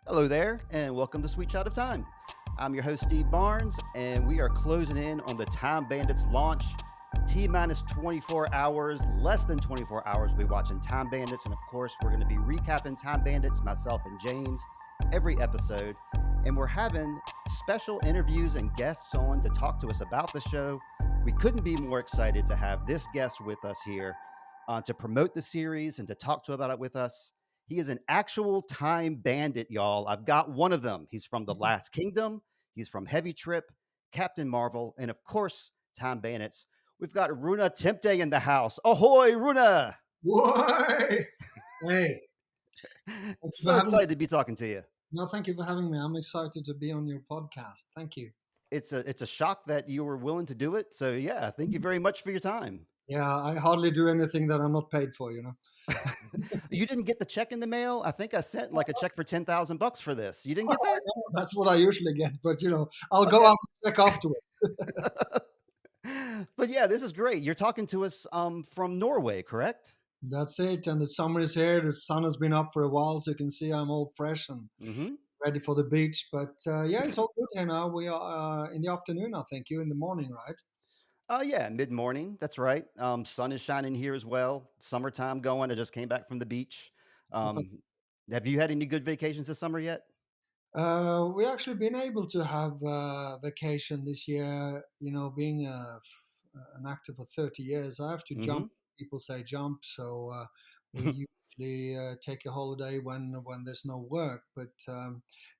Hello there, and welcome to Sweet Shot of Time. I'm your host, Steve Barnes, and we are closing in on the Time Bandits launch. T minus 24 hours, less than 24 hours, we'll be watching Time Bandits. And of course, we're going to be recapping Time Bandits, myself and James, every episode. And we're having special interviews and guests on to talk to us about the show. We couldn't be more excited to have this guest with us here to promote the series and to talk to about it with us. He is an actual time bandit, y'all. I've got one of them. He's from the Last Kingdom. He's from Heavy Trip, Captain Marvel, and of course, Time Bandits. We've got Rune Temte in the house. Ahoy, Rune! Why? Hey, thank you for So having me. excited to be talking to you. No, thank you for having me. I'm excited to be on your podcast. Thank you. It's a shock that you were willing to do it. So yeah, thank you very much for your time. Yeah, I hardly do anything that I'm not paid for. You didn't get the check in the mail? I think I sent like a check for $10,000 for this. You didn't I get that? know that's what I usually get, but I'll go Okay. out and check afterwards. But yeah, this is great. You're talking to us from Norway, correct? That's it. And the summer is here. The sun has been up for a while, so you can see I'm all fresh and Mm-hmm. ready for the beach. But yeah, it's all good here now. We are in the afternoon, I think. You in the morning, right? Yeah, mid morning. That's right. Sun is shining here as well. Summertime going. I just came back from the beach. Um, have you had any good vacations this summer yet? We actually been able to have vacation this year. Being an actor for 30 years, I have to Mm-hmm. jump. People say jump, so we usually take a holiday when there's no work. But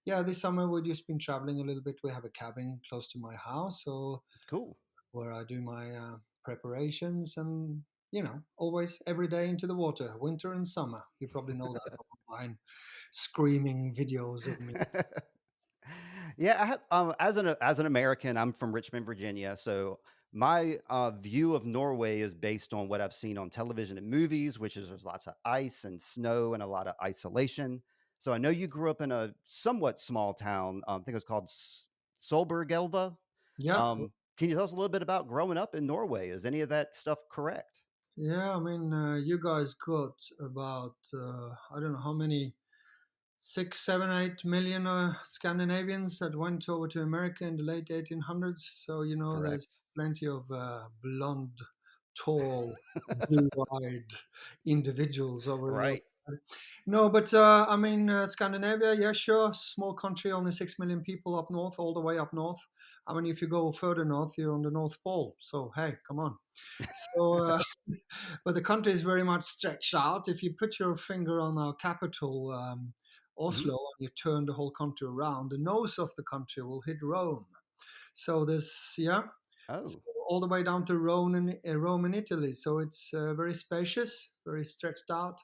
yeah, this summer we've just been traveling a little bit. We have a cabin close to my house, so Cool. where I do my preparations and always every day into the water, winter and summer. You probably know that from online screaming videos of me. Yeah, I have, as an American, I'm from Richmond, Virginia, so my view of Norway is based on what I've seen on television and movies, which is there's lots of ice and snow and a lot of isolation. So I know you grew up in a somewhat small town. I think it was called Solbergelva. Yeah, Can you tell us a little bit about growing up in Norway? Is any of that stuff correct? yeah. I mean, you guys got about I don't know how many, 6, 7, 8 million Scandinavians that went over to America in the late 1800s. So there's Correct. plenty of blonde, tall, blue-eyed individuals over there. Right. No, but I mean, Scandinavia, yeah, sure, small country, only 6 million people up north, all the way up north. I mean, if you go further north, you're on the North Pole. So hey, come on. So, but the country is very much stretched out. If you put your finger on our capital, Hmm. Oslo, and you turn the whole country around, the nose of the country will hit Rome. So this, yeah, so Oh, all the way down to Rome in Italy. So it's very spacious, very stretched out,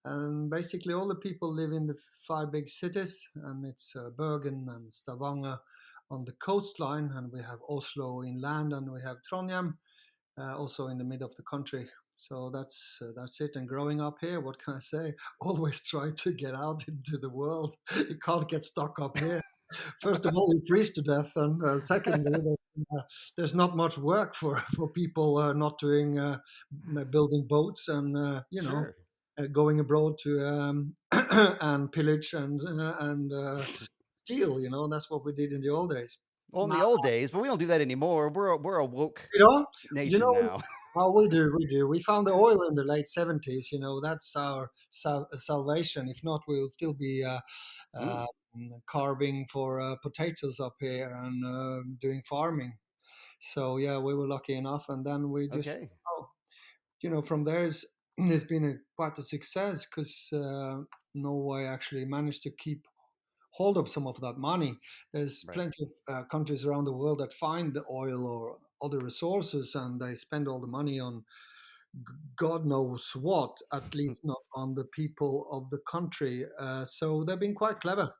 and basically all the people live in the five big cities, and it's Bergen and Stavanger on the coastline, and we have Oslo inland, and we have Trondheim also in the middle of the country. So that's it. And growing up here, what can I say? Always try to get out into the world. You can't get stuck up here. First of all, you freeze to death, and secondly, there's not much work for people not doing building boats and sure. going abroad to and pillage and steal. That's what we did in the old days. Well, in Now, the old days, but we don't do that anymore. We're a woke you know, you nation know, now. how we do. We found the oil in the late 70s. That's our salvation. If not, we will still be Mm, uh, carving for potatoes up here and doing farming. So yeah, we were lucky enough, and then we just, okay. oh, from there it's been quite a success because Norway actually managed to keep hold of some of that money. There's Right. plenty of countries around the world that find the oil or other resources, and they spend all the money on God knows what, at least not on the people of the country. So they've been quite clever.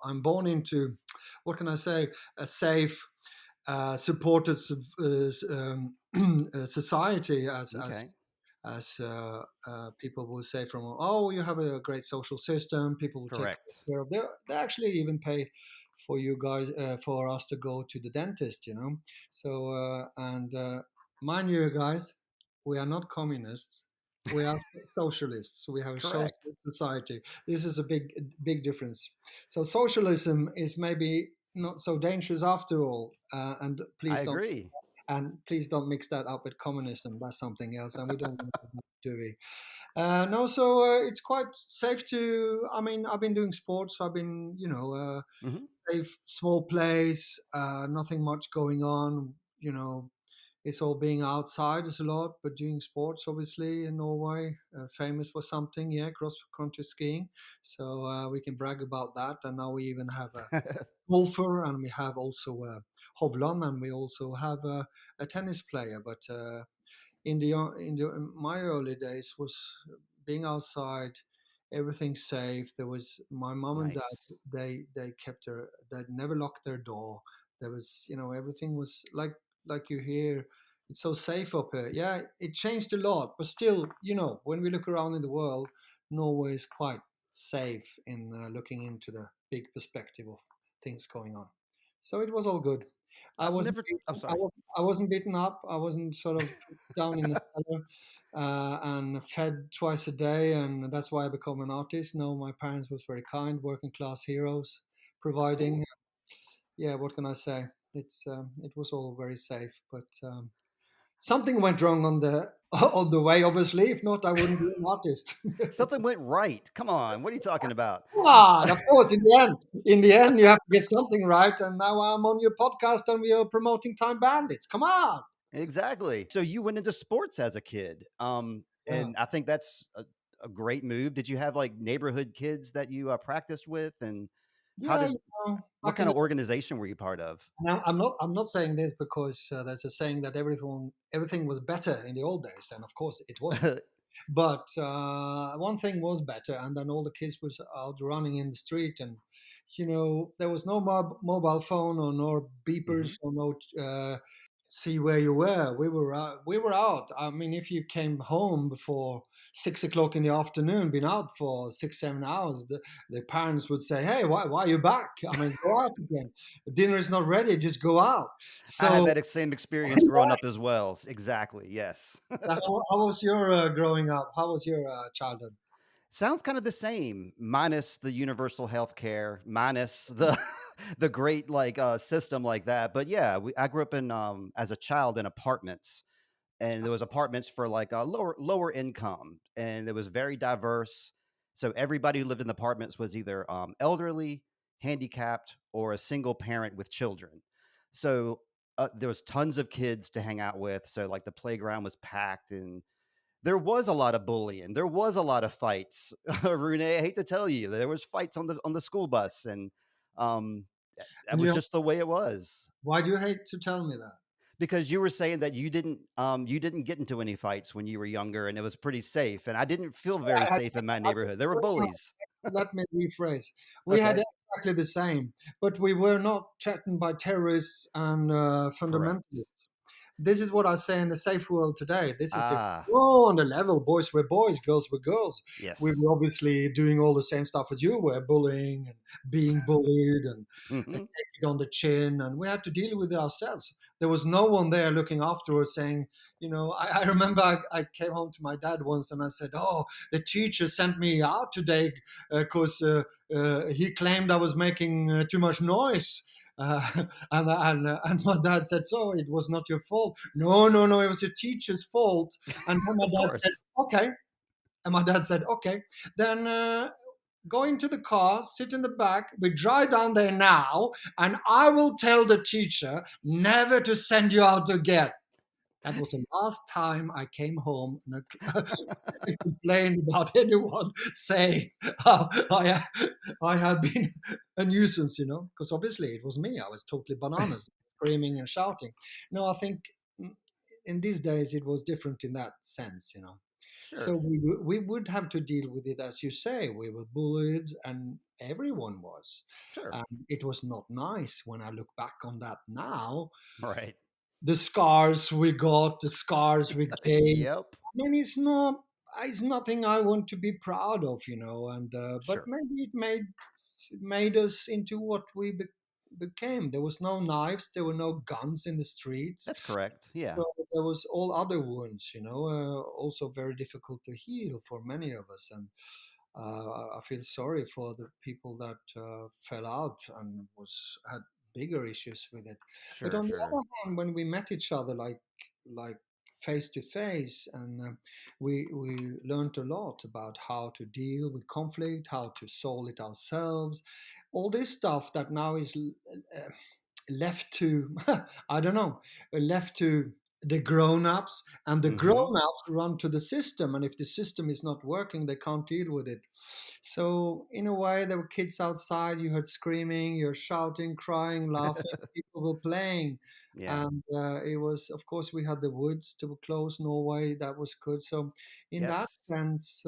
I'm born into, what can I say, a safe, supported society, Okay. as people will say from, oh, you have a great social system, people will take Correct. care of. They actually even pay for you guys, for us to go to the dentist. So and mind you guys, we are not communists. We are socialists. We have a socialist Correct. society. This is a big difference. So socialism is maybe not so dangerous after all. And I please don't agree. mix that up with communism. That's something else, and we don't want to do we? No, so it's quite safe to. I mean, I've been doing sports. I've been, Hmm. safe, small place, nothing much going on. It's all being outside is a lot, but doing sports, obviously, in Norway, famous for something, yeah, cross country skiing. So we can brag about that. And now we even have a golfer, and we have also a Hovland, and we also have a tennis player. But in my early days was being outside, everything safe. There was my mom and dad. Nice. They kept they never locked their door. There was, everything was like you hear. It's so safe up here. Yeah, it changed a lot, but still, when we look around in the world, Norway is quite safe in looking into the big perspective of things going on. So it was all good. I I've wasn't never. beaten, I'm sorry. I wasn't beaten up. I wasn't sort of put down in the cellar and fed twice a day, and that's why I become an artist. No, my parents was very kind, working class heroes, providing. Cool. Yeah, what can I say? It was all very safe, but something went wrong on the on the way. Obviously, if not, I wouldn't be an artist. Something went right. Come on. What are you talking about? Come on, of course. In the end, you have to get something right. And now I'm on your podcast, and we are promoting Time Bandits. Come on. Exactly. So you went into sports as a kid. Yeah, And I think that's a great move. Did you have like neighborhood kids that you practiced with? And how yeah. did, what Back kind in of organization were you part of? Now, I'm not saying this because there's a saying that everything was better in the old days, and of course it wasn't. But one thing was better, and then all the kids was out running in the street, and there was no mobile phone or no Hmm. beepers or no see where you were. We were out. I mean, if you came home before 6 o'clock in the afternoon, been out for 6 7 hours, the parents would say, "Hey, why are you back? I mean, go out again. Dinner is not ready. Just go out." I had So, that same experience growing up as well. Exactly. Yes. how was your growing up? How was your childhood? Sounds kind of the same, minus the universal health care, minus the the great like system like that. But yeah, I grew up in as a child in apartments, and there was apartments for like a lower income, and it was very diverse. So everybody who lived in the apartments was either elderly, handicapped, or a single parent with children. So there was tons of kids to hang out with. So like the playground was packed, and there was a lot of bullying. There was a lot of fights. Rune, I hate to tell you, there was fights on the school bus, and um, that And was just the way it was. why do you hate to tell me that? Because you were saying that you didn't get into any fights when you were younger, and it was pretty safe. And I didn't feel very I, safe in my I, neighborhood. There were bullies. Let me rephrase. We had Okay, exactly the same, but we were not threatened by terrorists and correct. fundamentalists. This is what I say in the safe world today. This is different. Ah, Oh, on the level, boys were boys, girls were girls. We yes. were obviously doing all the same stuff as you were, bullying and being bullied and Hmm. take it on the chin, and we had to deal with it ourselves. There was no one there looking after us saying, I remember I came home to my dad once and I said, "Oh, the teacher sent me out today because he claimed I was making too much noise." And my dad said, "So it was not your fault?" "No, no, no, it was your teacher's fault." And then my Of dad said, course. "Okay." And my dad said, "Okay, then go into the car, sit in the back. We drive down there now, and I will tell the teacher never to send you out again." That was the last time I came home and complained about anyone saying how I had been a nuisance, because obviously it was me. I was totally bananas, screaming and shouting. No, I think in these days it was different in that sense. So Sure, we would have to deal with it, as you say. We were bullied, and everyone was. sure. And it was not nice when I look back on that now. Right. The scars we got, the scars we gained. Yep. I mean, it's nothing I want to be proud of. And but Sure. maybe it made us into what became. There was no knives, there were no guns in the streets. That's correct. Yeah. So there was all other wounds, also very difficult to heal for many of us. And I feel sorry for the people that fell out and was had bigger issues with it. But Sure, on the sure. other hand, when we met each other like face to face, and we learned a lot about how to deal with conflict, how to solve it ourselves, all this stuff that now is uh, left to I don't know, left to the grown-ups, and the Mm-hmm. grown-ups run to the system, and if the system is not working they can't deal with it. So in a way, there were kids outside, you heard screaming, you're shouting, crying, laughing, people were playing. Yeah. And it was, of course, we had the woods to close Norway, that was good. So in that Yes. sense,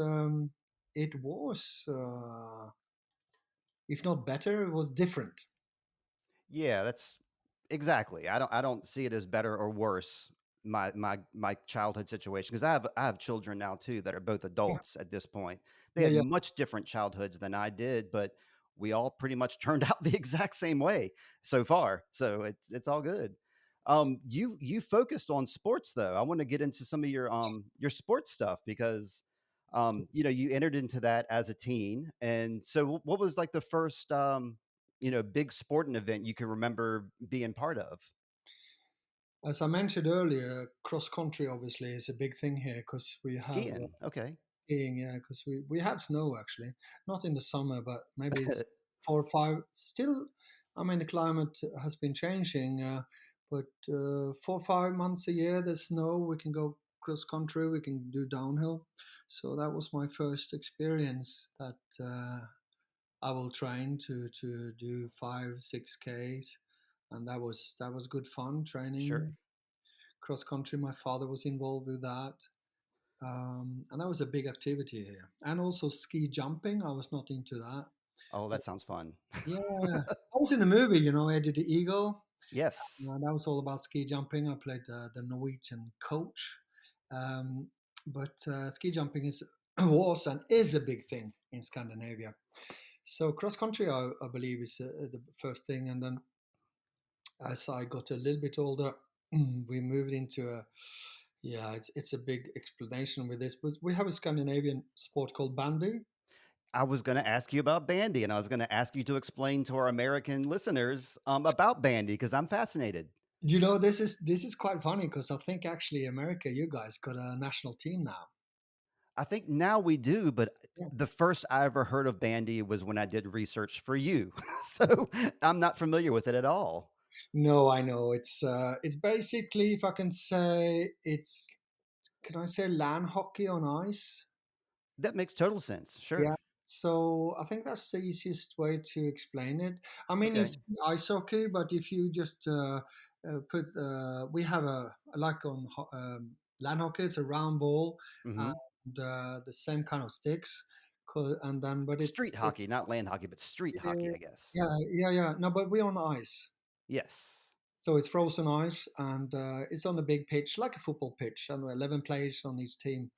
it was, if not better, it was different. Yeah, that's exactly. I don't see it as better or worse, my childhood situation, because I have children now too that are both Yeah, adults at this point. They yeah, had yeah. much different childhoods than I did, but we all pretty much turned out the exact same way so far. So it's all good. You focused on sports though. I want to get into some of your sports stuff because you entered into that as a teen. And so what was like the first big sporting event you can remember being part of? As I mentioned earlier, cross country obviously is a big thing here because we have Skiing, okay. skiing, yeah, because we have snow actually, not in the summer, but maybe it's 4 or 5. Still, I mean, the climate has been changing, but 4 or 5 months a year there's snow. We can go cross country, we can do downhill. So that was my first experience that I will train to do 5, 6 Ks, and that was good fun Sure. training cross country. My father was involved with that. And that was a big activity here. And also ski jumping. I was not into that. Oh, But that sounds fun. yeah, I was in the movie, Eddie the Eagle. Yes. That was all about ski jumping. I played the Norwegian coach. Um, but ski jumping was and is a big thing in Scandinavia. So cross country, I believe, is the first thing. And then as I got a little bit older, we moved into a yeah, it's a big explanation with this, but we have a Scandinavian sport called bandy. I was going to ask you about bandy, and I was going to ask you to explain to our American listeners about bandy because I'm fascinated. This is quite funny because I think actually America, you guys got a national team now. I think now we do, but Yeah. the first I ever heard of bandy was when I did research for you. So I'm not familiar with it at all. No, I know it's basically, if I can say, it's can I say land hockey on ice? That makes total sense. Yeah. Sure. So I think that's the easiest way to explain it. I mean, Okay. it's ice hockey, but if you just we have like on land hockey, it's a round ball Hmm. and the same kind of sticks, and then but Street it's hockey, not land hockey, but street hockey, uh, I guess. yeah, yeah, yeah. No, but we're on ice. Yes. So it's frozen ice, and it's on a big pitch, like a football pitch, and 11 players on each team.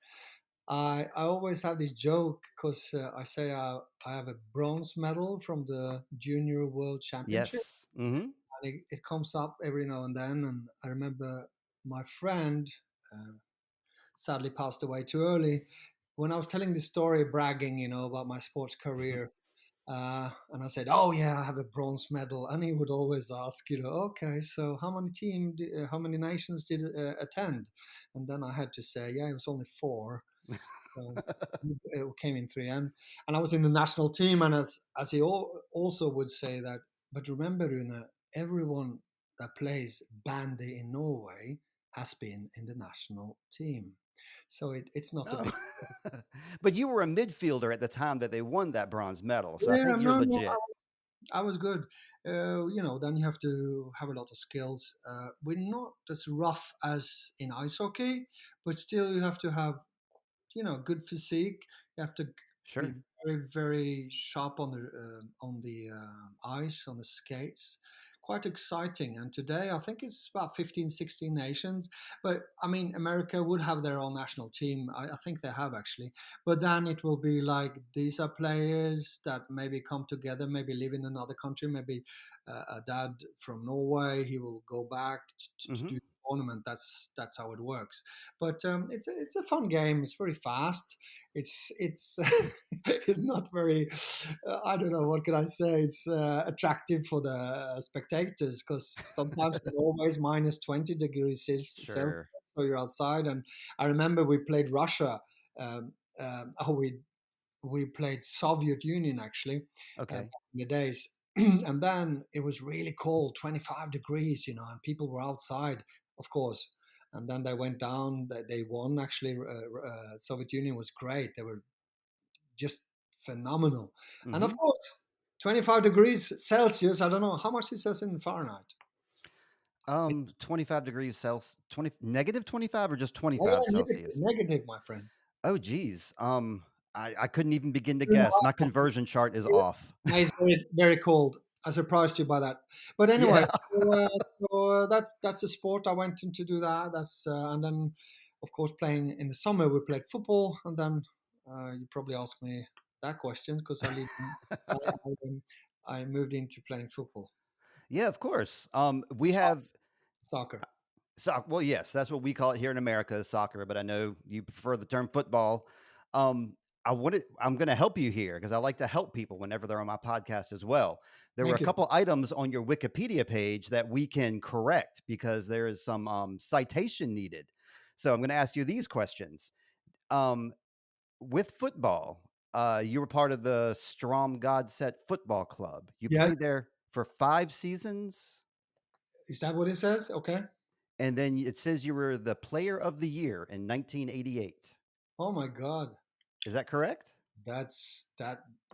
I always have this joke because I say I have a bronze medal from the Junior World Championship, Yes. Hmm. and it comes up every now and then. And I remember my friend uh, sadly passed away too early. When I was telling this story, bragging, about my sports career, and I said, "Oh yeah, I have a bronze medal," and he would always ask, "Okay, so how many nations did attend?" And then I had to say, "Yeah, it was only 4." So it came in 3, and I was in the national team, and as he also would say that. But remember, Rune, everyone that plays bandy in Norway has been in the national team, so it's not a Oh. big. But you were a midfielder at the time that they won that bronze medal, so I Yeah, think you're no, no, legit. I was good. Then you have to have a lot of skills. We're not as rough as in ice hockey, but still you have to have good physique. You have to be Sure. very very sharp on the ice, on the skates, quite exciting. And today I think it's about 15, 16 nations. But I mean, America would have their own national team. I think they have actually. But then it will be like these are players that maybe come together, maybe live in another country, maybe a dad from Norway, he will go back to Mm-hmm. do the tournament. That's how it works. But it's a fun game. It's very fast. It's it's not very. I don't know what can I say. It's attractive for the spectators because sometimes it's always minus 20 degrees Celsius, Sure. so you're outside. And I remember we played Russia. Oh, we played Soviet Union actually Okay. back in the days, and then it was really cold, 25 degrees, and people were outside, of course. And then they went down. They won actually. Soviet Union was great. They were just phenomenal. And Mm-hmm. of course, 25 degrees Celsius. I don't know how much it says in Fahrenheit. 25 degrees Celsius, 20 negative 25 or just Oh 25 yeah, negative, Celsius? negative, my friend. Oh, geez. I couldn't even begin to Two and a guess. My half. conversion chart is off. Yeah, it's very, very cold. I surprised you by that. But anyway, Yeah. so that's a sport. I went in to do that. And then, of course, playing in the summer we played football, and then you probably asked me that question because I, I moved into playing football, Yeah, of course. We Soc- have soccer. well, yes, that's what we call it here in America is soccer, but I know you prefer the term football. Um, I'm going to help you here because I like to help people whenever they're on my podcast as well. There were a Thank you. couple items on your Wikipedia page that we can correct because there is some citation needed. So I'm going to ask you these questions. Um, with football, you were part of the Strom Godset Football Club. You Yes, played there for 5 seasons. is that what it says? Okay. And then it says you were the player of the year in 1988. Oh my God, Is that correct? that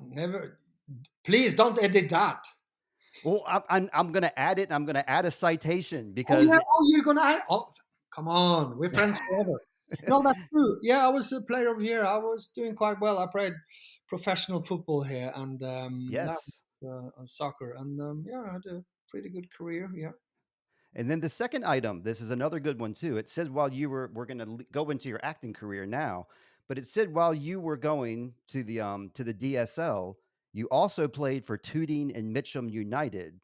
never. Please don't edit that. Well, I'm going to add it. I'm going to add a citation Oh yeah. because Oh, you're gonna. Oh, come on. We're friends forever. No, that's true. Yeah, I was a player of the year. I was doing quite well. I played professional football here and that yes. on soccer, and yeah, I had a pretty good career. Yeah. And then the second item, this is another good one too. It says while you were we're going to go into your acting career now, but it said while you were going to the DSL, you also played for Tooting and Mitcham United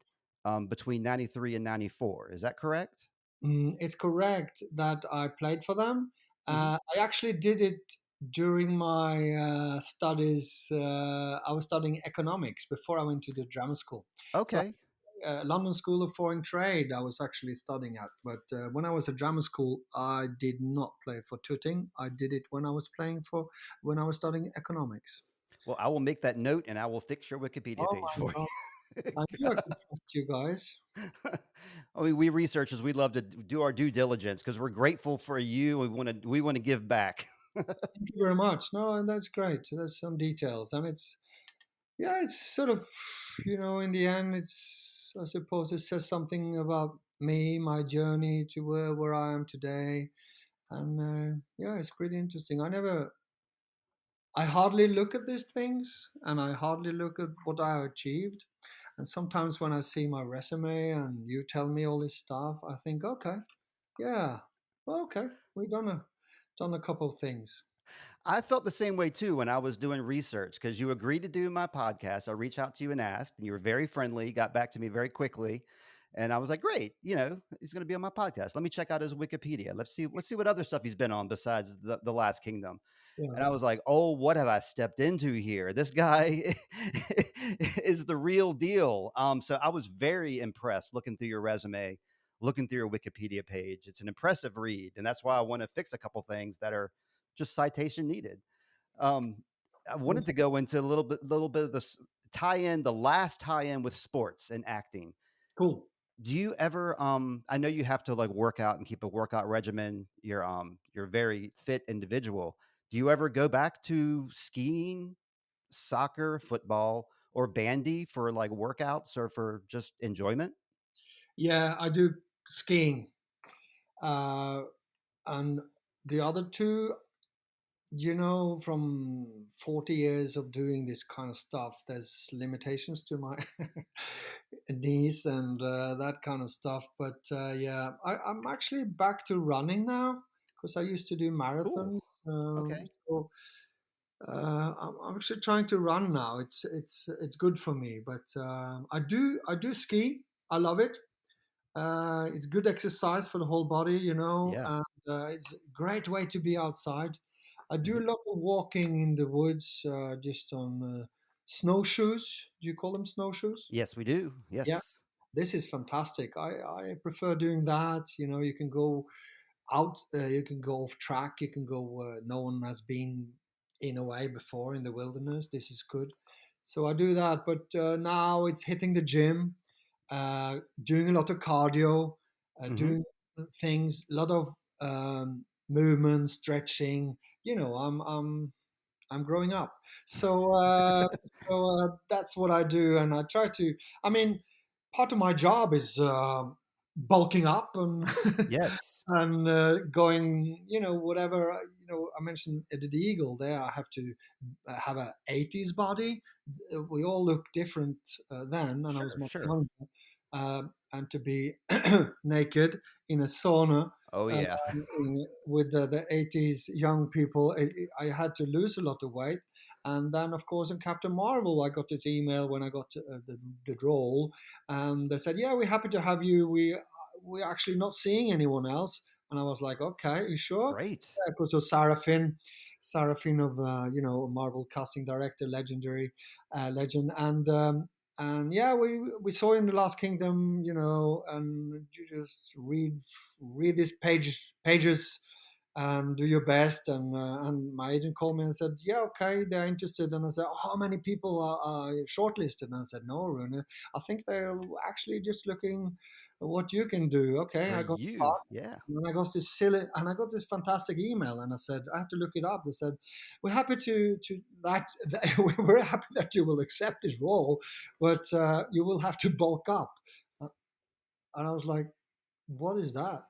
between 93 and 94. Is that correct? It's correct that I played for them. Mhm. I actually did it during my studies. I was studying economics before I went to the drama school. So Okay. London School of Foreign Trade, I was actually studying at. But when I was at drama school, I did not play for Tooting. I did it when I was studying economics. Well, I will make that note and I will fix your Wikipedia Oh page my for God. you. I knew I could trust you guys. I mean, we researchers, we love to do our due diligence because we're grateful for you. We want to give back. Thank you very much. No, that's great. That's some details. And it's sort of, in the end, I suppose it says something about me, my journey to where I am today. And yeah, it's pretty interesting. I hardly look at these things and I hardly look at what I achieved. And sometimes when I see my resume and you tell me all this stuff, I think, okay, yeah, well, okay, we've done a couple of things. I felt the same way too when I was doing research because you agreed to do my podcast. I reached out to you and asked, and you were very friendly, got back to me very quickly. And I was like, great, he's going to be on my podcast. Let me check out his Wikipedia. Let's see what other stuff he's been on besides the Last Kingdom. Yeah, And I was like, oh, what have I stepped into here? This guy is the real deal. So I was very impressed looking through your resume, looking through your Wikipedia page. It's an impressive read. And that's why I want to fix a couple things that are just citation needed. Um, I wanted to go into a little bit of this the last tie-in with sports and acting. cool. Do you ever I know you have to like work out and keep a workout regimen. You're a very fit individual. Do you ever go back to skiing, soccer, football, or bandy for like workouts or for just enjoyment? Yeah, I do skiing. Uh, and the other two, from 40 years of doing this kind of stuff, there's limitations to my knees and that kind of stuff. But yeah, I'm actually back to running now because I used to do Cool. marathons. Okay. So I'm actually trying to run now. It's good for me. But I do ski. I love it. It's good exercise for the whole body, Yeah. and it's a great way to be outside. I do Mhm. a lot of walking in the woods, just on snowshoes. Do you call them snowshoes? Yes, we do. Yeah, Yes. this is fantastic. I prefer doing that. You can go out, you can go off track, you can go where no one has been in a way before in the wilderness. This is good. So I do that, but now it's hitting the gym, doing a lot of cardio, Hmm. doing things, a lot of movement, stretching. I'm growing up, so that's what I do, and I try to. I mean, part of my job is bulking up and Yes. and going, whatever. I mentioned the eagle there. I have to have a 80s body. We all look different then, and I was Sure. much Sure. younger. And to be naked in a sauna Oh uh, yeah. with the 80s young people, I had to lose a lot of weight. And then, of course, in Captain Marvel, I got this email when I got the role, and they said, "Yeah, we're happy to have you. We're actually not seeing anyone else." And I was like, "Okay, you sure?" Great. Yeah, because of Sarah Finn of Marvel casting director, legendary legend, and yeah, we saw in the Last Kingdom, and you just read these pages and do your best. And my agent called me and said, "Yeah, okay, they're interested." And I said, "Oh, how many people are shortlisted?" And I said, "No, Rune, I think they're actually just looking at what you can do." Okay, For I got the you. part. Yeah. And I got this fantastic email, and I said I had to look it up. They said, "We're happy that we're very happy that you will accept this role, but you will have to bulk up." Uh, And I was like, "What is that?"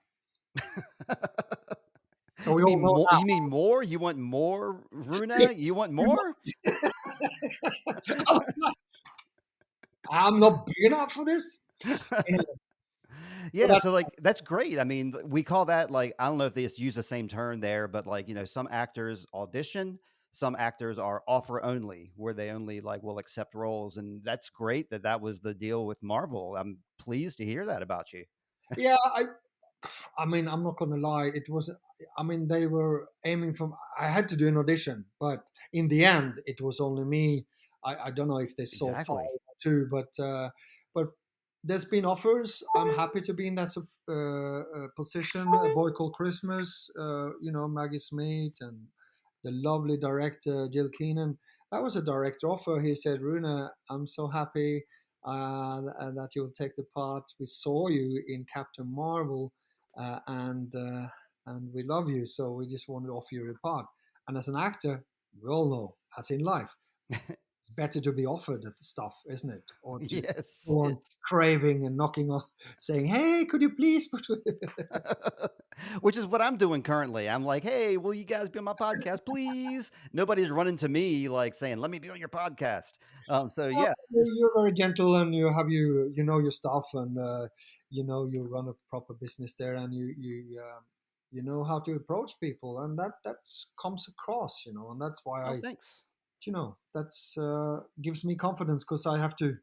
So we You all mean know more? now. You mean more? You want more, Runa? You want more? I'm not big enough for this. Anyway, so Yeah, that's so, like, that's great. I mean, we call that, like, I don't know if they just use the same term there, but, like, some actors audition, some actors are offer only, where they only, like, will accept roles, and that's great that that was the deal with Marvel. I'm pleased to hear that about you. yeah. I mean, I'm not gonna lie. It was. I mean, they were aiming from. I had to do an audition, but in the end, it was only me. I don't know if they saw five Exactly. or two, but there's been offers. I'm happy to be in that position. A Boy Called Christmas. Maggie Smith and the lovely director Jill Keenan. That was a direct offer. He said, "Runa, I'm so happy that you will take the part. We saw you in Captain Marvel." And we love you, so we just want to offer you a part. And as an actor, we all know, as in life, it's better to be offered the stuff, isn't it? Or to Yes, go on it's craving and knocking on, saying, "Hey, could you please put?" which is what I'm doing currently. I'm like, "Hey, will you guys be on my podcast, please?" Nobody's running to me, like, saying, "Let me be on your podcast." So Well, yeah, you're very gentle, and you know your stuff, and you run a proper business there, and you know how to approach people, and that's comes across, and that's why oh, I thanks. that's gives me confidence because I have to.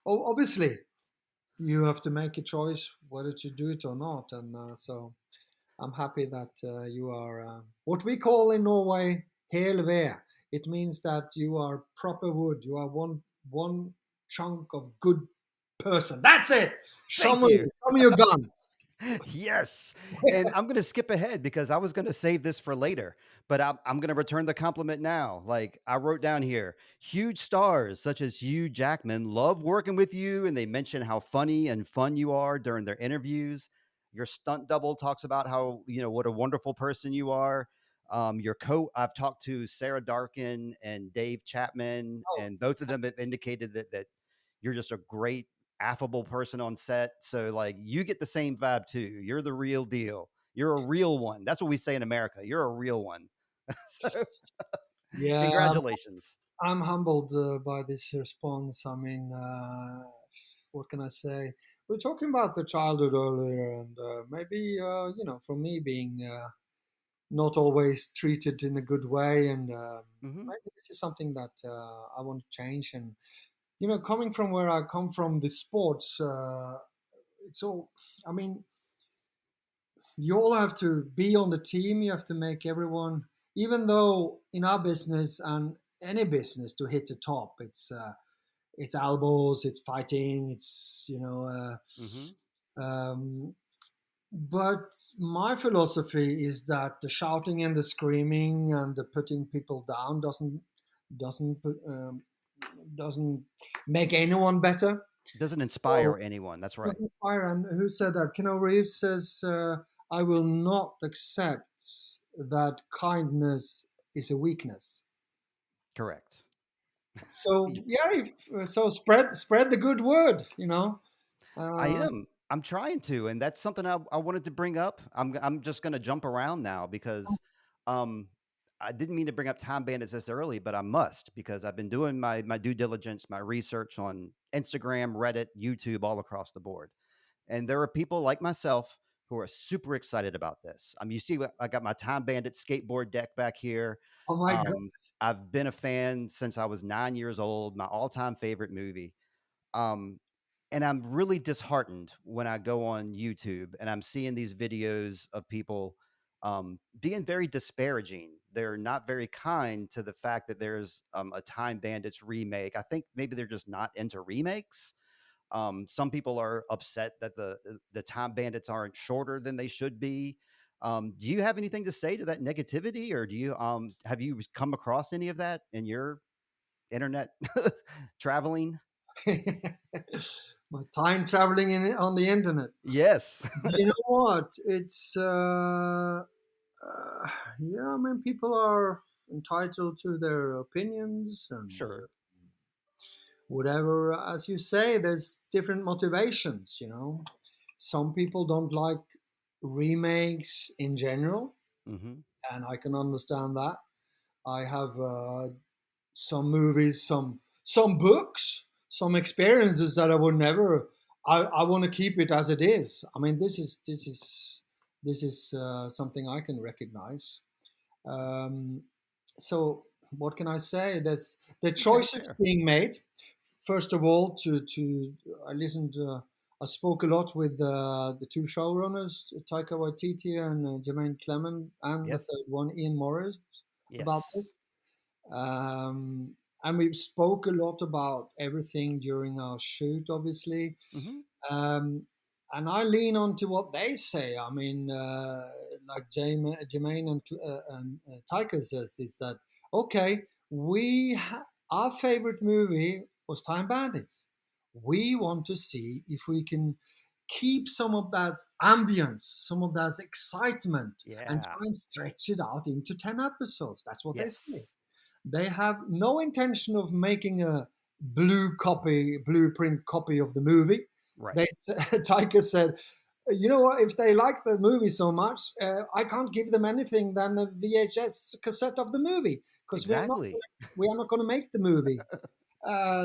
Oh, obviously, you have to make a choice whether to do it or not, and so I'm happy that you are what we call in Norway helved. It means that you are proper wood. You are one chunk of good person. That's it. Thank you. Show me your guns. Yes. And I'm going to skip ahead because I was going to save this for later, but I'm going to return the compliment now. Like I wrote down here, huge stars such as Hugh Jackman love working with you, and they mention how funny and fun you are during their interviews. Your stunt double talks about how, what a wonderful person you are. I've talked to Sarah Darkin and Dave Chapman, Oh, and both of them have indicated that you're just a great affable person on set. So like you get the same vibe too. You're the real deal. You're a real one. That's what we say in America. You're a real one. So yeah. congratulations. I'm humbled by this response. I mean, what can I say? We are talking about the childhood earlier, and maybe for me being not always treated in a good way, and Hmm. maybe this is something that I want to change. And coming from where I come from, the sports, it's all. I mean, you all have to be on the team. You have to make everyone, even though in our business and any business to hit the top, it's elbows, it's fighting, it's Hmm. but my philosophy is that the shouting and the screaming and the putting people down doesn't put, doesn't make anyone better. Doesn't So inspire anyone. That's right. doesn't inspire. And who said that? Keanu Reeves says, "I will not accept that kindness is a weakness." Correct. So yeah, so spread the good word. I Uh, am. I'm trying to, and that's something I wanted to bring up. I'm just going to jump around now because um, I didn't mean to bring up Time Bandits this early, but I must because I've been doing my due diligence, my research on Instagram, Reddit, YouTube, all across the board, and there are people like myself who are super excited about this. You see, I got my Time Bandit skateboard deck back here. oh my God. I've been a fan since I was 9 years old. My all-time favorite movie. Um, and I'm really disheartened when I go on YouTube and I'm seeing these videos of people being very disparaging. They're not very kind to the fact that there's a Time Bandits remake. I think maybe they're just not into remakes. Some people are upset that the Time Bandits aren't shorter than they should be. Do you have anything to say to that negativity, or do you have you come across any of that in your internet traveling? My time traveling on the internet. Yes. You know what? It's yeah. I mean, people are entitled to their opinions and Sure. whatever. As you say, there's different motivations. Some people don't like remakes in general, Mhm. and I can understand that. I have some movies, some books, some experiences that I would never. I want to keep it as it is. I mean, this is something I can recognize. Um, so what can I say? There's the Okay, choices fair. being made. First of all, to I listened. I spoke a lot with the two showrunners, Taika Waititi and Jemaine Clement, and the Yes. third one, Ian Morris, about Yes. this. And we spoke a lot about everything during our shoot, obviously. Mhm. Um, and I lean on to what they say. I mean, like Jemaine and Taika says, is that okay? Our favorite movie was Time Bandits. We want to see if we can keep some of that ambience, some of that excitement, and Yeah. try and stretch it out into 10 episodes. That's what they say. Yes. They have no intention of making a blueprint copy of the movie. Right. They Taika said, "You know what? If they like the movie so much, I can't give them anything than a VHS cassette of the movie because Exactly. we are not going to make the movie."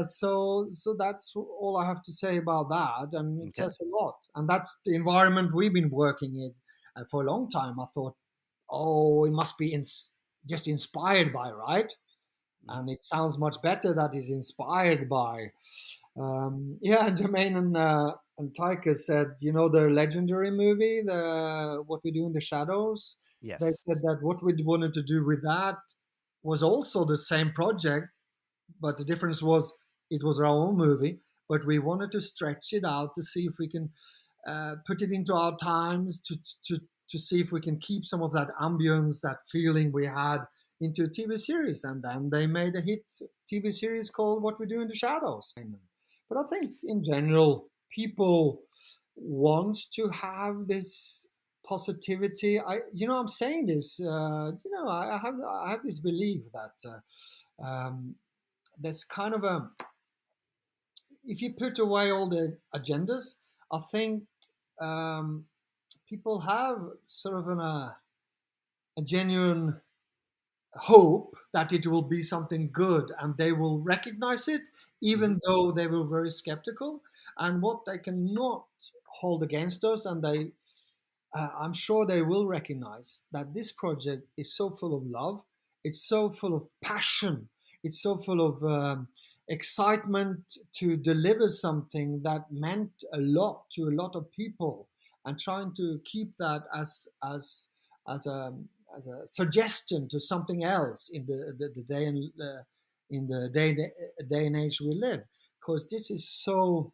So that's all I have to say about that, and it Okay. says a lot. And that's the environment we've been working in for a long time. I thought, oh, it must be just inspired by, right? Mhm. And it sounds much better that it's inspired by. Yeah, Jermaine and Taika said, their legendary movie, the What We Do in the Shadows. They Yes. said that what we wanted to do with that was also the same project, but the difference was it was our own movie, but we wanted to stretch it out to see if we can put it into our times to see if we can keep some of that ambience, that feeling we had into a TV series. And then they made a hit TV series called What We Do in the Shadows. But I think in general, people want to have this positivity. I'm saying this. I have this belief that there's kind of a if you put away all the agendas, I think um, people have sort of a genuine hope that it will be something good and they will recognize it, Mhm. even though they were very skeptical. And what they cannot hold against us, and I'm sure they will recognize that this project is so full of love, it's so full of passion, it's so full of excitement to deliver something that meant a lot to a lot of people, and trying to keep that as a as a suggestion to something else in the day and in the day and age we live, because this is so,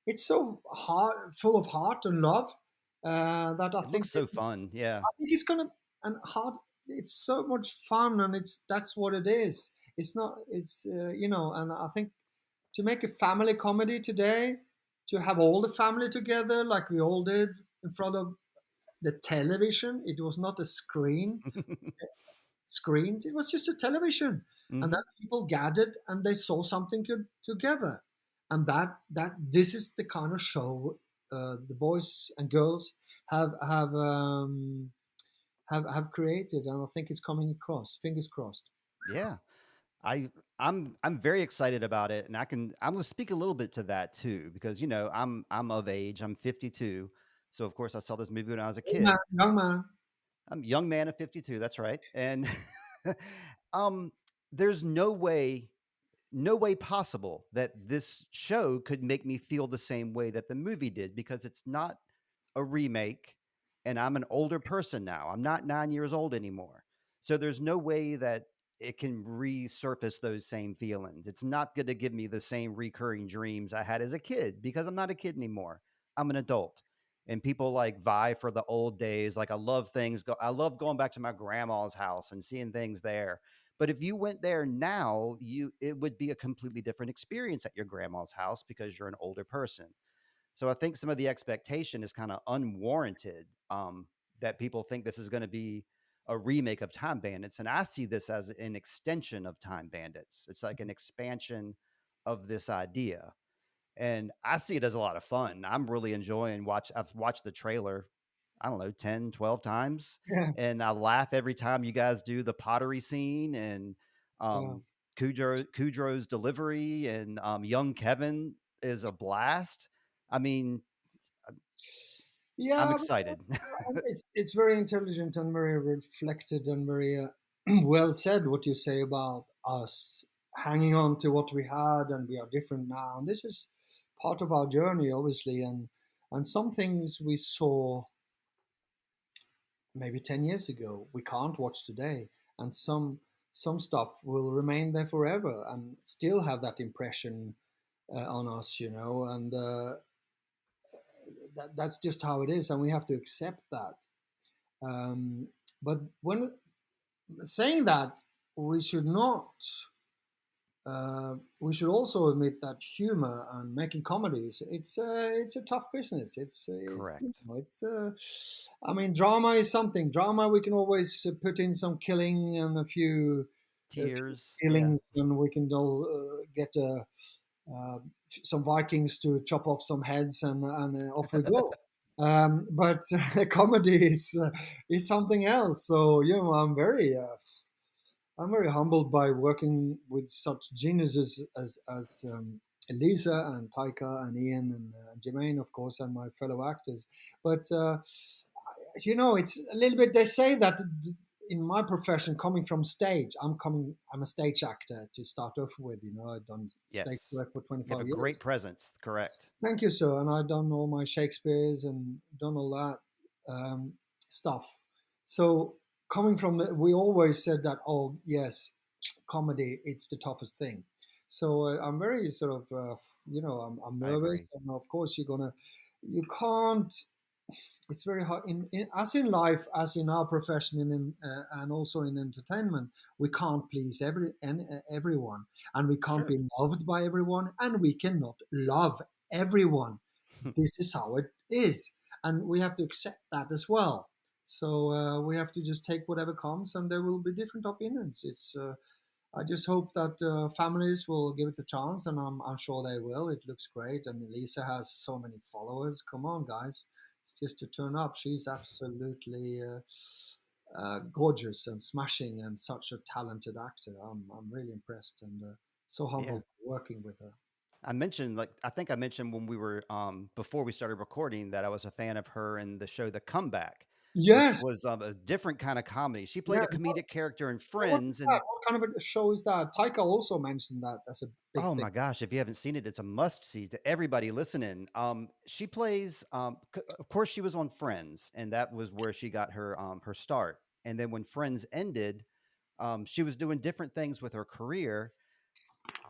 it's so heart, full of heart and love, that I It think looks so fun. Yeah. it's gonna, and hard. It's so much fun, and it's that's what it is. It's not. It's and I think to make a family comedy today, to have all the family together like we all did in front of the television. It was not a screens. It was just a television, and Hmm. then people gathered and they saw something together, and that this is the kind of show the boys and girls have created, and I think it's coming across. Fingers crossed. Yeah. I I'm very excited about it, and I'm going to speak a little bit to that too, because I'm of age. I'm 52, so of course I saw this movie when I was a Young man, kid. young man. I'm a young man of 52. That's right, and um, there's no way possible that this show could make me feel the same way that the movie did, because it's not a remake, and I'm an older person now. I'm not 9 years old anymore. So there's no way that it can resurface those same feelings. It's not going to give me the same recurring dreams I had as a kid, because I'm not a kid anymore. I'm an adult. And people like vie for the old days. Like I love going back to my grandma's house and seeing things there. But if you went there now, it would be a completely different experience at your grandma's house, because you're an older person. So I think some of the expectation is kind of unwarranted, that people think this is going to be a remake of Time Bandits. And I see this as an extension of Time Bandits. It's like an expansion of this idea. And I see it as a lot of fun. I'm really enjoying I've watched the trailer, I don't know, 10, 12 times. Yeah, And I laugh every time you guys do the pottery scene, and yeah, um, Kudrow's delivery, and young Kevin is a blast. I mean, I'm yeah. excited. It's very intelligent and very reflected and very well said. What you say about us hanging on to what we had, and we are different now. And this is part of our journey, obviously, and some things we saw maybe 10 years ago we can't watch today, and some stuff will remain there forever and still have that impression on us, and that's just how it is, and we have to accept that. Um, but when saying that, we should not. We should also admit that humor and making comedies, it's a tough business. Correct. I mean, drama is something. Drama, we can always put in some killing and a few Tears. Yeah. killings, and we can all get uh, some Vikings to chop off some heads, and off we go. But comedy is something else. So I'm very humbled by working with such geniuses as Elisa and Taika and Ian and Jemaine, of course, and my fellow actors. But it's a little bit. They say that in my profession, coming from stage, I'm a stage actor to start off with. I've done stage Yes. work for You have a 25 great years. presence. Correct. Thank you, sir. And I've done all my Shakespeare's and done all that stuff. So coming from we always said that, oh yes, comedy, it's the toughest thing. So I'm very sort of, I'm I nervous, agree. and of course you can't. It's very hard as in life, as in our profession, and also in entertainment. We can't please everyone, and we can't Sure. be loved by everyone, and we cannot love everyone. This is how it is, and we have to accept that as well. So we have to just take whatever comes, and there will be different opinions. I just hope that families will give it a chance, and I'm sure they will. It looks great, and Lisa has so many followers. Come on, guys, it's just to turn up. She's absolutely gorgeous and smashing, and such a talented actor. I'm really impressed, and so Yeah. humbled working with her. I mentioned, like, I think I mentioned when we were before we started recording that I was a fan of her in the show The Comeback, which Yes, was a different kind of comedy. She played a yes. comedic character in What is Friends, that? and What kind of a show is that? Taika also mentioned that as a big oh thing. my gosh, if you haven't seen it, it's a must see to everybody listening. She plays, of course, she was on Friends, and that was where she got her start. And then when Friends ended, she was doing different things with her career.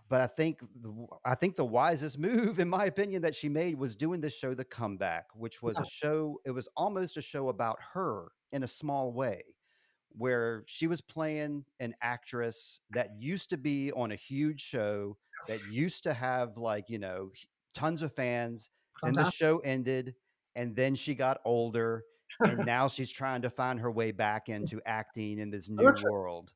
But I think the wisest move, in my opinion, that she made was doing this show, The Comeback, which was Yeah, a show. It was almost a show about her in a small way, where she was playing an actress that used to be on a huge show that used to have, like, tons of fans. Then the fantastic. show ended, and then she got older, and now she's trying to find her way back into acting in this new Perfect. world,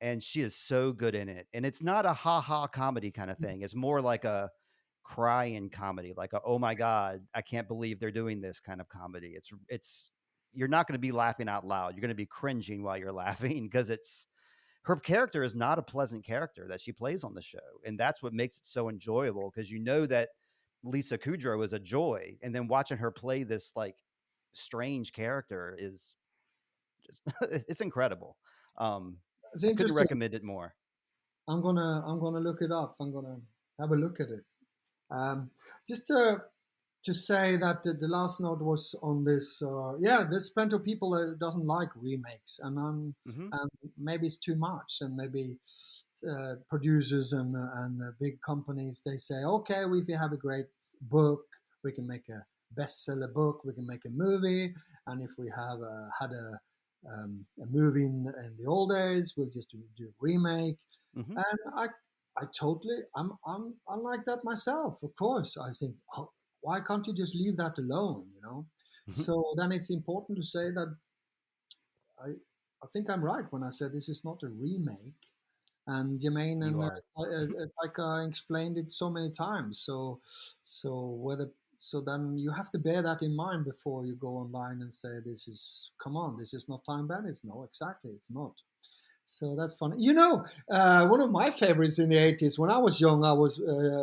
and she is so good in it. And it's not a ha-ha comedy kind of thing. It's more like a crying comedy, like a, "Oh my god, I can't believe they're doing this" kind of comedy. It's you're not gonna be laughing out loud. You're gonna be cringing while you're laughing because it's her character is not a pleasant character that she plays on the show, and that's what makes it so enjoyable because you know that Lisa Kudrow is a joy, and then watching her play this, like, strange character is just it's incredible. Um, It's I couldn't interesting. recommend it more. I'm gonna look it up. I'm gonna have a look at it. Um, just to say that the last note was on this. Yeah, there's plenty of people that doesn't like remakes, Mhm. and maybe it's too much, and maybe producers and big companies they say, okay, if you have a great book, we can make a bestseller book, we can make a movie, and if we have had a movie in the old days, we'll just do a remake. Mhm. And I totally, I'm like that myself. Of course, I think, oh, why can't you just leave that alone? You know. Mhm. So then it's important to say that I, I think I'm right when I said this is not a remake. And Jemaine You and are. Taika explained it so many times. So whether so then you have to bear that in mind before you go online and say this is come on, this is not Time Bandits. No, exactly, it's not. So that's funny. One of my favorites in the 80s, when I was young, I was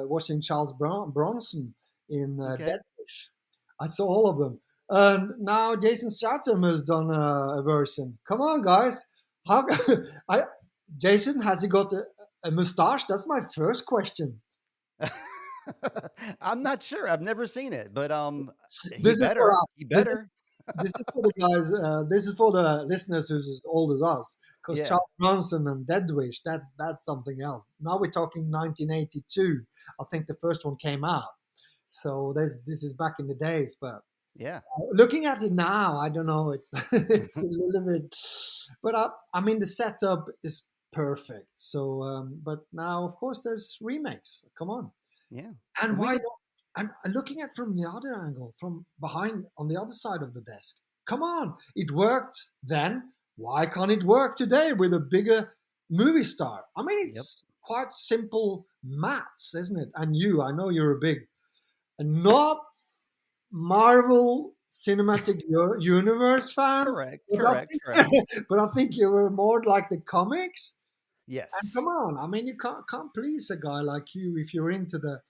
watching Charles Bronson in Okay. Dead Fish. I saw all of them. And now Jason Statham has done a version. Come on, guys. How, I, Jason, has he got a mustache? That's my first question. I'm not sure. I've never seen it, but he This is for better. us. He This is better. this is for the guys. This is for the listeners who's as old as us. Because Yeah. Charles Bronson and Deadwish, that's something else. Now we're talking 1982. I think the first one came out. So this is back in the days. But Yeah. looking at it now, I don't know. It's it's a little bit. But I mean, the setup is perfect. So, but now of course there's remakes. Come on. Yeah. And And we why get not? And looking at from the other angle, from behind on the other side of the desk. Come on, it worked then. Why can't it work today with a bigger movie star? I mean, Yep. it's quite simple maths, isn't it? And I know you're a big, and not Marvel Cinematic Universe fan, Correct. but Correct. Correct. but I think you were more like the comics. And come Yes. on, I mean, you can't please a guy like you if you're into the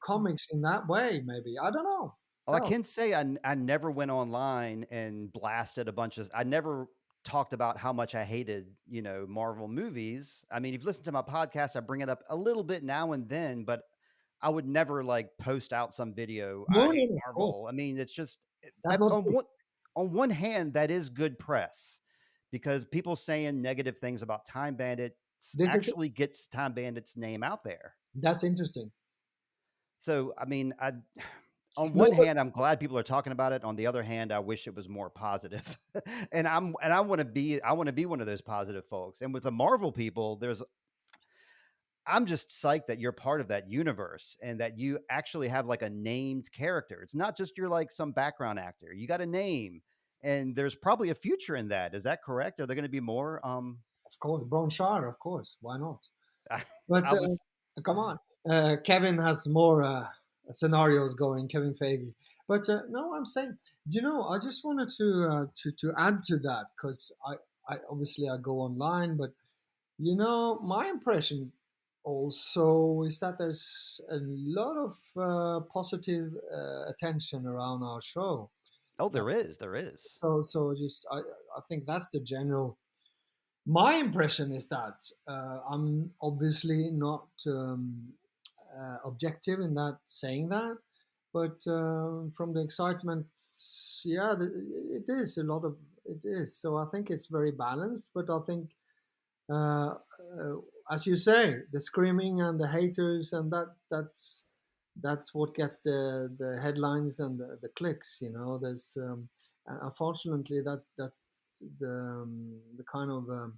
comics in that way. Maybe I don't know. Well, I Tell. can say I never went online and blasted a bunch of I never talked about how much I hated, Marvel movies. I mean, if you listen to my podcast, I bring it up a little bit now and then, but I would never, like, post out some video, "I No, no, hate no, of Marvel." course, I mean, it's just that's not true. on one hand, that is good press because people saying negative things about Time Bandits This is actually gets Time Bandits' name out there. that's interesting. So, I mean, on No, one but hand, I'm glad people are talking about it. On the other hand, I wish it was more positive. And I want to be one of those positive folks. And with the Marvel people, I'm just psyched that you're part of that universe and that you actually have, like, a named character. It's not just you're like some background actor. You got a name, and there's probably a future in that. Is that correct? Are there going to be more? of course, Bron Char, of course. Why not? I, But I was come on, Kevin has more scenarios going. Kevin Feige. But no, I'm saying, I just wanted to add to that because I obviously I go online, but my impression. also is that there's a lot of positive attention around our show. Oh, Uh, there is. so just I think that's the general. My impression is that I'm obviously not objective in that saying that, but from the excitement, yeah, it is a lot of it is. So I think it's very balanced, but I think uh, uh, as you say, the screaming and the haters and that's what gets the headlines and the clicks. You know, there's unfortunately that's the kind of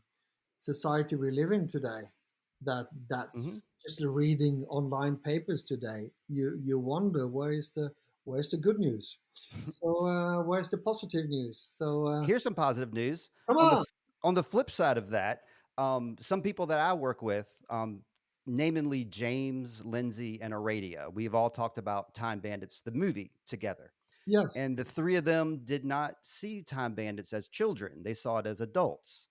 society we live in today. Hmm. That's just reading online papers today. You wonder where's the good news. So where's the positive news? So Here's some positive news. come On the on, f on the flip side of that, some people that I work with, namely James, Lindsay, and Aradia, we've all talked about Time Bandits, the movie, together, yes, and the 3 of them did not see Time Bandits as children, they saw it as adults.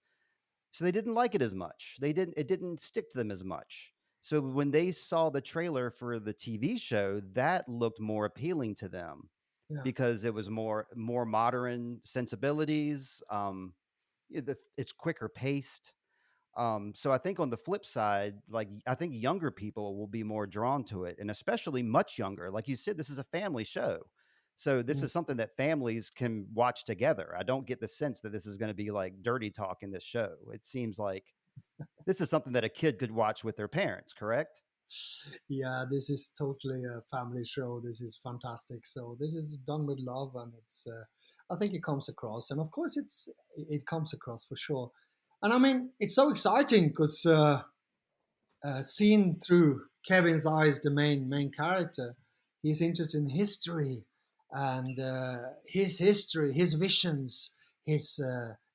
So they didn't like it as much. It didn't stick to them as much. So when they saw the trailer for the TV show, that looked more appealing to them yeah. because it was more modern sensibilities. It's quicker paced. So I think on the flip side, like I think younger people will be more drawn to it, and especially much younger. Like you said, this is a family show. So this Mm. is something that families can watch together. I don't get the sense that this is going to be like dirty talk in this show. It seems like this is something that a kid could watch with their parents, correct? Yeah, this is totally a family show. This is fantastic. So this is done with love, and it's. I think it comes across, and of course, it comes across for sure. And I mean, it's so exciting because seen through Kevin's eyes, the main character, he's interested in history and his history, his visions, his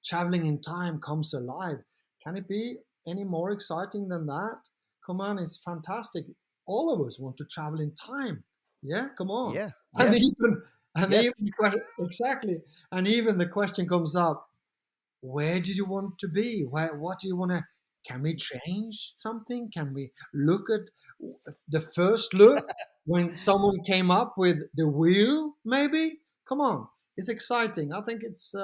traveling in time comes alive. Can it be any more exciting than that? Come on, it's fantastic. All of us want to travel in time. Yeah, come on. Yeah. And Yes. even and even Yes. the exactly, and even the question comes up: where do you want to be? Where, what do you want to? Can we change something? Can we look at the first look when someone came up with the wheel? Maybe. Come on, it's exciting. I think it's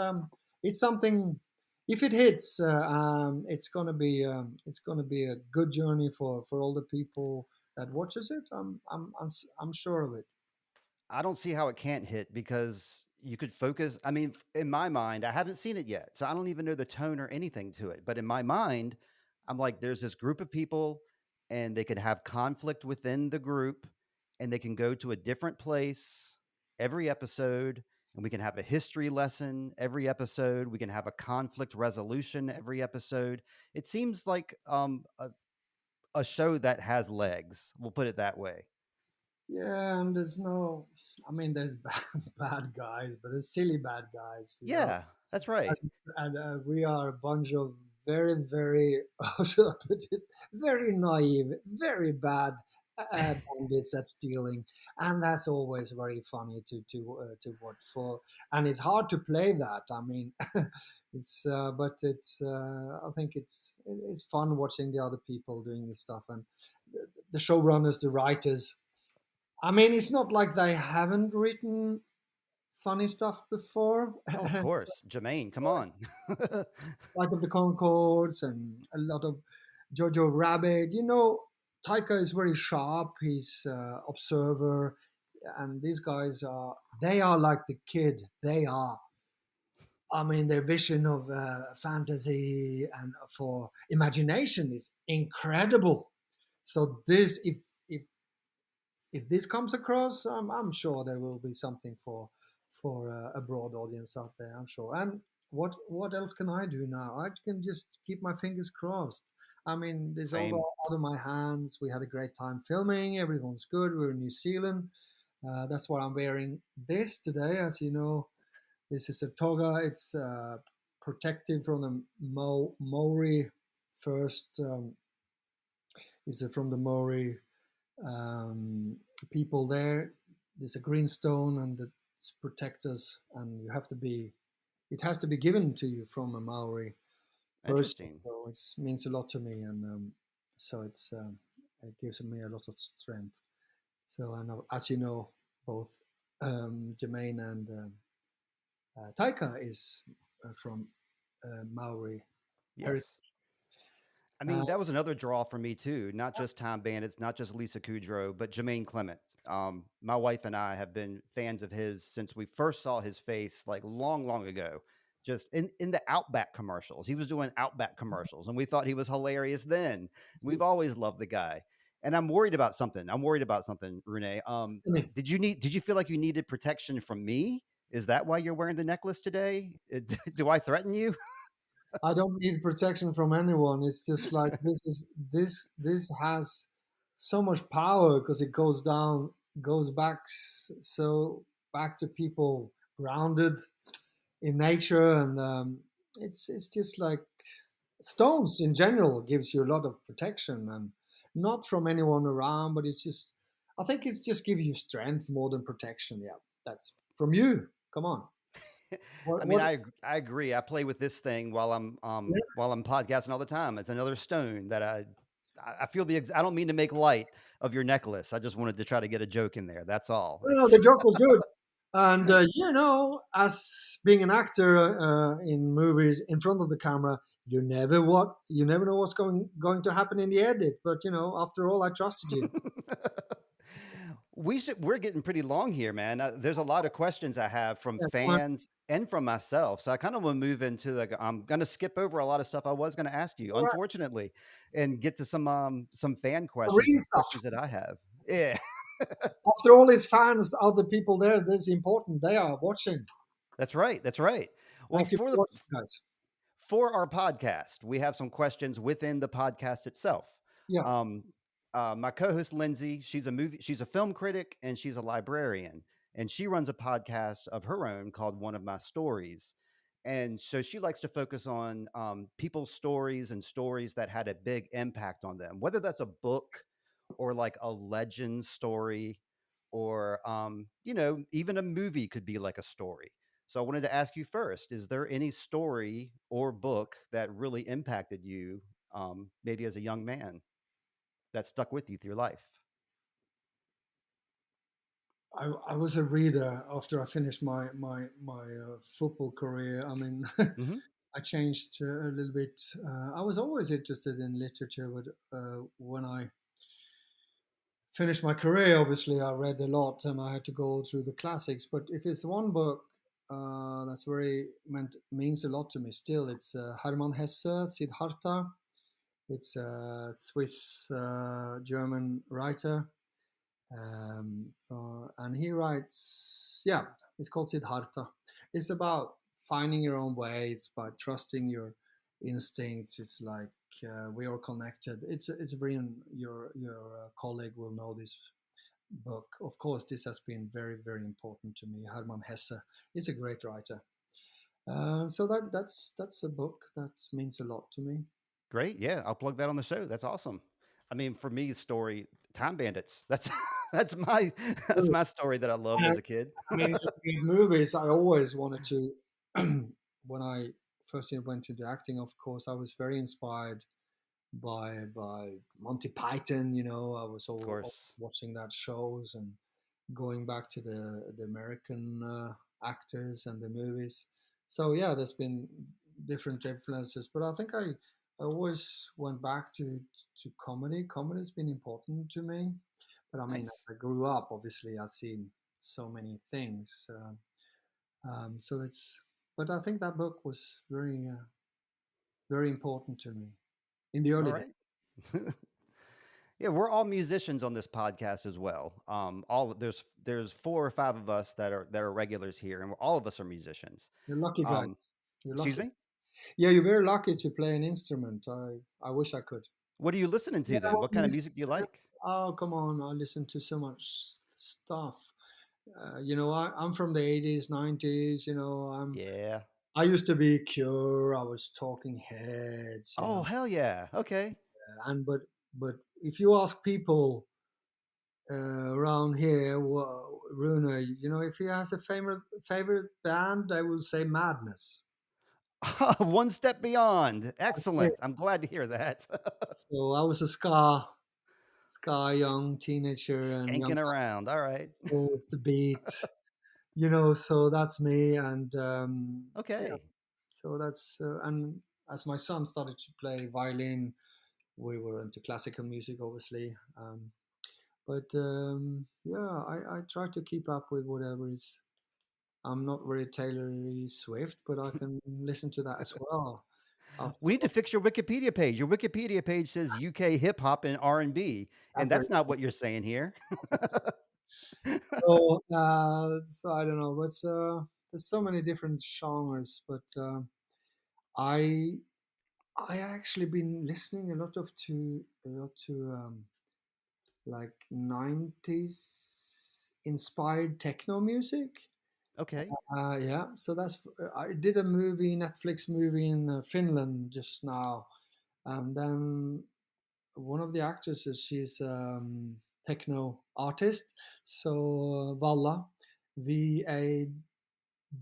something. If it hits, it's gonna be a good journey for all the people that watches it. I'm sure of it. I don't see how it can't hit because you could focus. I mean, in my mind, I haven't seen it yet, so I don't even know the tone or anything to it. But in my mind, I'm like, there's this group of people, and they could have conflict within the group, and they can go to a different place every episode, and we can have a history lesson every episode. We can have a conflict resolution every episode. It seems like a show that has legs. We'll put it that way. Yeah, and there's no. I mean, there's bad guys, but there's silly bad guys, you know. Yeah, that's right. And we are a bunch of very, very, how should I put it, very naive, very bad bandits at stealing, and that's always very funny to watch for. And it's hard to play that. I mean, but it's I think it's fun watching the other people doing this stuff and the showrunners, the writers. I mean, it's not like they haven't written funny stuff before. Oh, of course. Jemaine, come on. Flight of the Concords and a lot of Jojo Rabbit. You know, Taika is very sharp. He's observer, and these guys are they are like the kid. They are. I mean, their vision of fantasy and for imagination is incredible. So this, if this comes across, I'm sure there will be something for a broad audience out there. I'm sure. And what else can I do now? I can just keep my fingers crossed. I mean, there's all Same. out of my hands. We had a great time filming. Everyone's good. We're in New Zealand. That's why I'm wearing this today. As you know, this is a toga. It's protective from the Maori first. Is from the Maori um, people there. There's a green stone and it protects us, and you have to be. It has to be given to you from a Maori person, Interesting. so it means a lot to me, and so it's. It gives me a lot of strength. So, and as you know, both Jemaine and Taika is from Maori heritage. Yes. I Uh, mean, that was another draw for me too. Not just Time Bandits, not just Lisa Kudrow, but Jemaine Clement. My wife and I have been fans of his since we first saw his face, like long, long ago. Just in the Outback commercials, he was doing Outback commercials, and we thought he was hilarious then. We've he's- always loved the guy, and I'm worried about something. I'm worried about something, Rune. Did you feel like you needed protection from me? Is that why you're wearing the necklace today? Do I threaten you? I don't need protection from anyone. It's just like this has so much power because it goes down, goes back so back to people grounded in nature, and it's just like stones in general gives you a lot of protection, and not from anyone around, but it's just I think it's just give you strength more than protection. Yeah, that's from you. Come on, I mean, what? I agree. I play with this thing while I'm podcasting all the time. It's another stone that I feel I don't mean to make light of your necklace. I just wanted to try to get a joke in there. That's all. No, It's the joke was good. And as being an actor in movies in front of the camera, you never know what's going to happen in the edit. But after all, I trusted you. we're getting pretty long here, man. There's a lot of questions I have from Yeah, come on. fans and from myself. So I kind of want to move into I'm going to skip over a lot of stuff I was going to ask you, All right, unfortunately, and get to some fan the questions, real some stuff. questions that I have. Yeah. After all, his fans are the people there. That's important. They are watching. That's right. That's right. Well, Thank you for watching, guys. for our podcast, we have some questions within the podcast itself. Yeah, Um, my co-host Lindsay, she's a film critic, and she's a librarian, and she runs a podcast of her own called One of My Stories. And so she likes to focus on people's stories and stories that had a big impact on them, whether that's a book or like a legend story, or even a movie could be like a story. So I wanted to ask you first, is there any story or book that really impacted you, maybe as a young man, that stuck with you through your life? I was a reader after I finished my football career. I mean, Hmm. I changed a little bit. I was always interested in literature, but when I finished my career, obviously I read a lot and I had to go through the classics. But if it's one book that's means a lot to me still, it's Hermann Hesse, Siddhartha. It's a Swiss German writer, and he writes, yeah, it's called Siddhartha. It's about finding your own way. It's about trusting your instincts. It's like we are connected. It's very your colleague will know this book. Of course, this has been very very important to me. Hermann Hesse is a great writer. So that's a book that means a lot to me. Great. Yeah, I'll plug that on the show. That's awesome. I mean, for me, story Time Bandits. That's that's my that's my story that I loved as a kid. I mean, in movies, I always wanted to. When I first went into acting, of course, I was very inspired by Monty Python. I was Of all course. watching that shows and going back to the American actors and the movies. So yeah, there's been different influences, but I think I always went back to comedy. Comedy's been important to me, but I mean, as Nice. I grew up, obviously, I've seen so many things. So that's, but I think that book was very important to me in the All early days. right. Yeah, we're all musicians on this podcast as well. All there's four or five of us that are regulars here, and all of us are musicians. You're lucky, guys. Um, You're Excuse lucky. me. Yeah, you're very lucky to play an instrument. I wish I could. What are you listening Yeah, to then? What kind of music do you like? oh, come on. I listen to so much stuff. I'm from the 80s, 90s. Yeah. I used to be Cure. I was Talking Heads. Oh, hell yeah. Okay. But if you ask people around here, Rune, if he has a favorite band, they will say Madness. One step beyond. That's it. Excellent. I'm glad to hear that. So I was a ska Sky young teenager and young Skanking around. All right. pulls the beat, so that's me. And yeah, Okay. so that's and as my son started to play violin, we were into classical music, obviously. But yeah, I try to keep up with whatever is. I'm not very Taylor Swift, but I can listen to that as well. After We need to fix your Wikipedia page. Your Wikipedia page says UK hip hop and R&B, and that's very that's not strange. what you're saying here. That's very strange. So I don't know, but there's so many different genres. But I I actually been listening a lot to like 90s inspired techno music. Okay. Yeah, so that's I did a movie, Netflix movie in Finland just now, and then one of the actresses, she's techno artist, so Valla,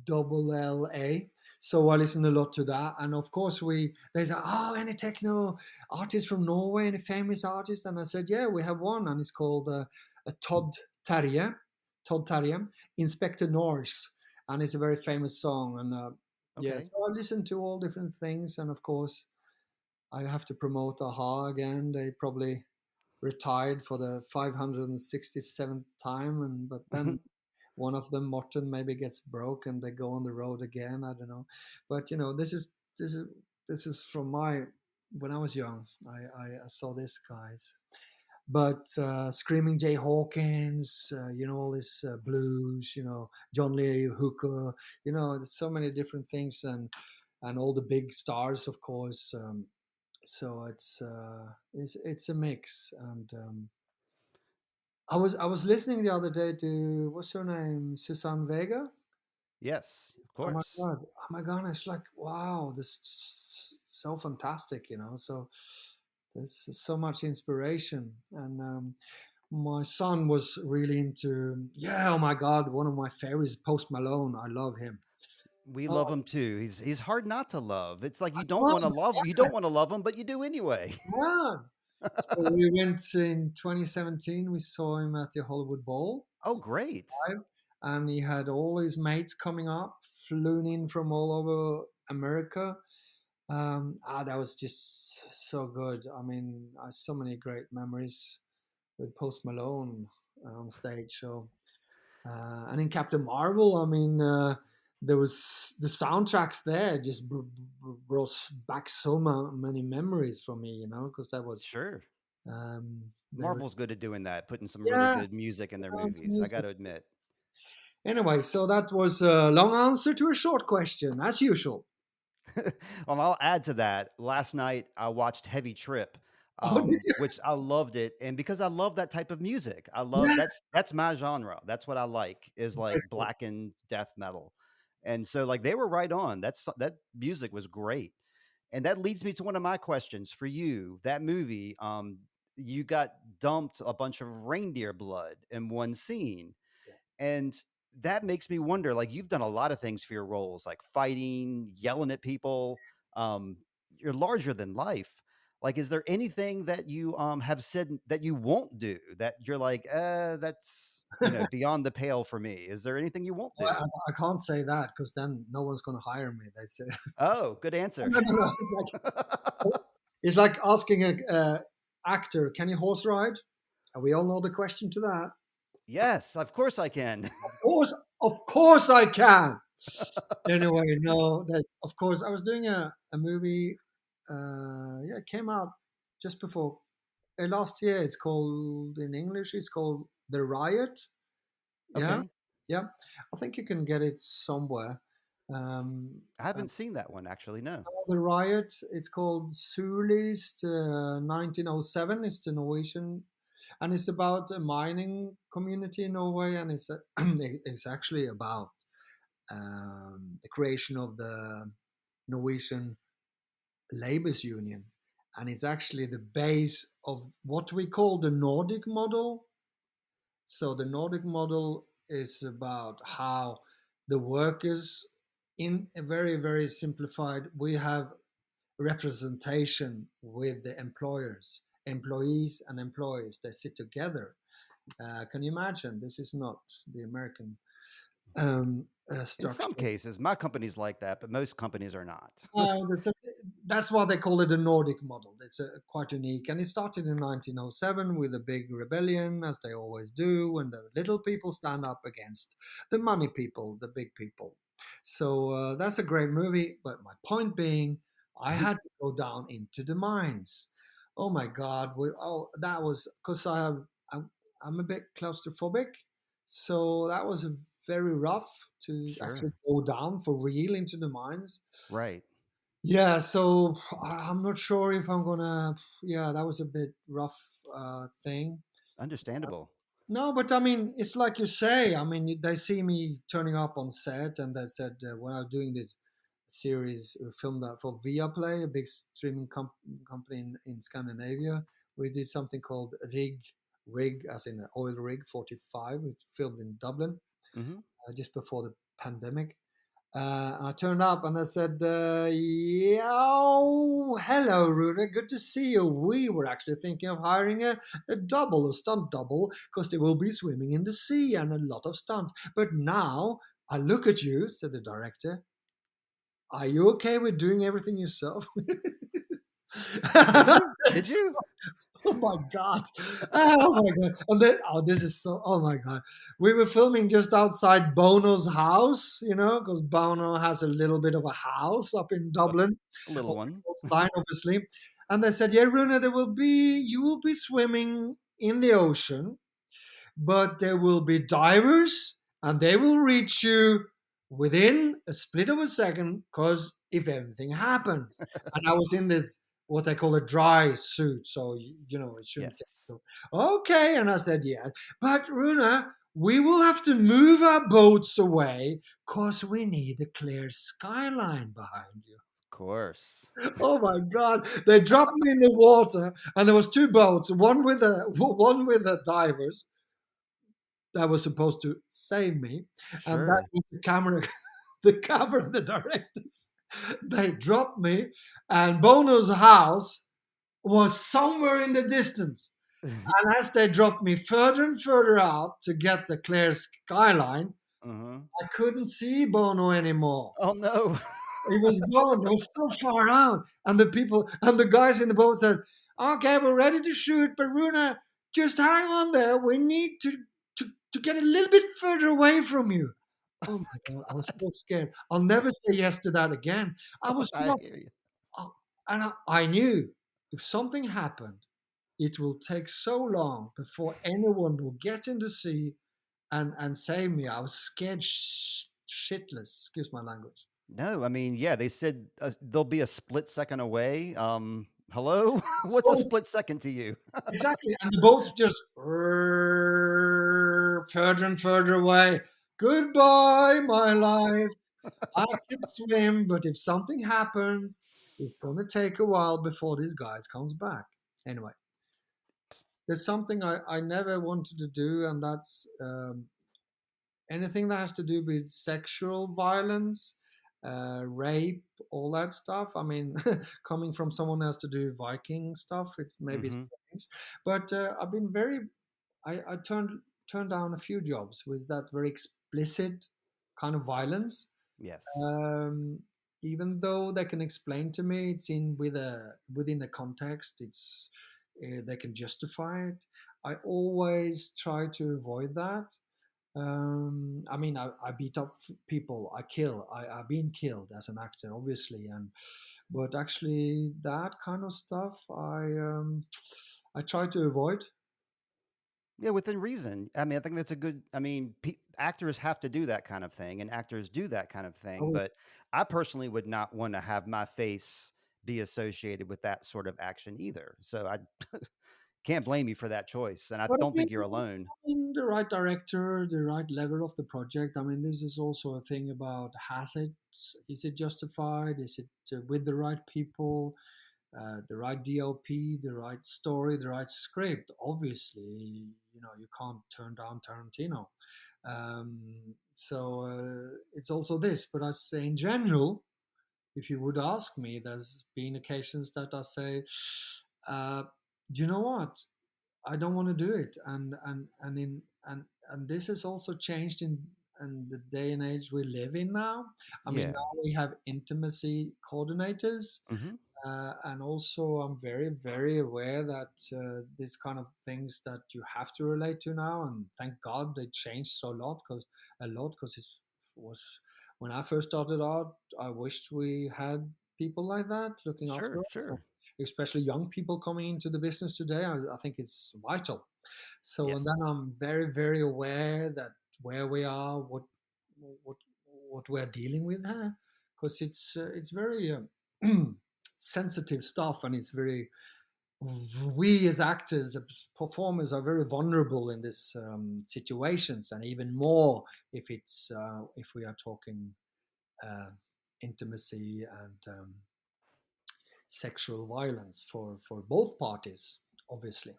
VALLA. So I listen a lot to that, and of course they say, "Oh, any techno artist from Norway, any famous artist?" And I said, "Yeah, we have one, and it's called a Todd Terje, Inspector Norse, and it's a very famous song." And yeah, Okay. so I listen to all different things, and of course I have to promote Aha again. They probably retired for the 567th time, and but then one of them, Morton, maybe gets broke and they go on the road again. I don't know, but this is from my when I was young. I saw this guys, but Screaming Jay Hawkins, all this blues, John Lee Hooker, there's so many different things, and all the big stars, of course. So it's a mix, and I was listening the other day to what's her name, Susan Vega. Yes, of Oh my course. god, oh my god, it's like wow, this is so fantastic. So there's so much inspiration, and my son was really into yeah. Oh my god, one of my favorites, Post Malone. I love him. We Oh, love him too. He's hard not to love. It's like I you don't wanna love him, but you do anyway. yeah. So we went in 2017. We saw him at the Hollywood Bowl. Oh, great. Live, and he had all his mates coming up, flown in from all over America. That was just so good. I mean, so many great memories with Post Malone on stage. So, and in Captain Marvel, I mean, there was the soundtracks there just brought back so many memories for me, because that was Sure. they were Marvel's good at doing that, putting some really yeah, good music in their the movies, I music. gotta admit. Anyway, so that was a long answer to a short question, as usual. Well, I'll add to that. Last night I watched Heavy Trip, Oh, did you? which I loved it, and because I love that type of music, I love Yeah. that's my genre. That's what I like is Very like cool. blackened death metal, and so like they were right on. That music was great, and that leads me to one of my questions for you. That movie, you got dumped a bunch of reindeer blood in one scene. And that makes me wonder, like, you've done a lot of things for your roles, like fighting, yelling at people. Um, you're larger than life. Like, is there anything that you have said that you won't do that you're like, that's beyond the pale for me? Is there anything you won't Well, do? I can't say that because then no one's going to hire me. They say, Oh, good answer. no, no, no. It's like asking a actor, can you horse ride? And we all know the question to that. Yes, of course I can. Of course I can. Anyway, no, that's of course. I was doing a movie. Yeah, it came out just before last year. It's called in English. It's called The Riot. Yeah, Okay, yeah. I think you can get it somewhere. Um, I haven't seen that one actually. No. the Riot. It's called Sulist 1907. It's the Norwegian, and it's about a mining community in Norway, and it's actually about the creation of the Norwegian Labour's Union, and it's actually the base of what we call the Nordic model. So the Nordic model is about how the workers, in a very, very simplified, we have representation with the employers. employees and employees, they sit together. Can you imagine? This is not the American In some structure. cases, my company's like that, but most companies are not. That's, that's why they call it the Nordic model. It's quite unique. And it started in 1907 with a big rebellion, as they always do, when the little people stand up against the money people, the big people. So that's a great movie. But my point being, I had to go down into the mines. Oh my God. That was because I'm a bit claustrophobic. So that was very rough to Sure. actually go down for real into the mines. Right. Yeah, so I'm not sure if I'm gonna. Yeah, that was a bit rough thing. Understandable. No, but I mean, it's like you say. I mean, they see me turning up on set, and they said when I was doing this series, we filmed that for Viaplay, a big streaming company in Scandinavia. We did something called Rig, as in oil rig 45. We filmed in Dublin Hmm. just before the pandemic. And I turned up and I said, Yo, hello, Rune. Good to see you. We were actually thinking of hiring a double, a stunt double, because they will be swimming in the sea and a lot of stunts. But now I look at you, said the director. Are you okay with doing everything yourself? Did I you? said, Did you? oh my god! Oh my god! And then, oh, this is so. Oh my god! We were filming just outside Bono's house, because Bono has a little bit of a house up in A Dublin, little on the one. coastline, obviously. And they said, "Yeah, Rune, you will be swimming in the ocean, but there will be divers and they will reach you within a split of a second because if anything happens." And I was in this what I call a dry suit, so it shouldn't get Yes. so okay. And I said, yeah, but Runa, we will have to move our boats away because we need a clear skyline behind you. Of course. Oh my god! They dropped me in the water, and there was two boats, one with the divers, that was supposed to save me, and that Sure. was the camera, the camera, the directors. They dropped me, and Bono's house was somewhere in the distance. And as they dropped me further and further out to get the clear skyline, Uh-huh. I couldn't see Bono anymore. Oh no. He was gone. It was so far out. And the people and the guys in the boat said, "Okay, we're ready to shoot, but Runa, just hang on there. We need to get a little bit further away from you." Oh my god, I was so scared. I'll never say yes to that again. I was I just, hear you. oh, and I knew if something happened, it will take so long before anyone will get in the sea and save me. I was scared shitless. Excuse my language. No, I mean, yeah, they said they'll be a split second away. Hello? What's a split second to you? Exactly, and the boats just further and further away. Goodbye, my life. I can swim, but if something happens, it's gonna take a while before this guy comes back. Anyway, there's something I never wanted to do, and that's anything that has to do with sexual violence, rape, all that stuff. I mean, coming from someone who has to do Viking stuff, it's maybe Hmm. strange, but I've been very I turned down a few jobs with that very explicit kind of violence. Yes. Um, Even though they can explain to me it's in within a context, it's they can justify it. I always try to avoid that. I mean, I beat up people, I kill, I've been killed as an actor, obviously, but actually that kind of stuff I try to avoid. Yeah, within reason. I mean, I think that's a good. I mean, actors have to do that kind of thing, and actors do that kind of thing. But I personally would not want to have my face be associated with that sort of action either. So I can't blame you for that choice, and I But don't again, think you're alone. in the right director, the right level of the project. I mean, this is also a thing about is it justified? Is it with the right people, the right DOP, the right story, the right script? Obviously, you can't turn down Tarantino. So it's also this. But I say in general, if you would ask me, there's been occasions that I say, do you know what? I don't want to do it, and this has also changed in the day and age we live in now. I mean, Yeah. now we have intimacy coordinators, Hmm. and also I'm very very aware that these kind of things that you have to relate to now, and thank God they changed so lot because it was when I first started out, I wished we had people like that looking after Sure, us, sure. especially young people coming into the business today. I think it's vital. So, and Yes. then I'm very, very aware that where we are, what, what we're dealing with here, because it's very sensitive stuff, and it's very. We as actors, as performers, are very vulnerable in this situations, and even more if we are talking uh, intimacy and sexual violence for both parties, obviously.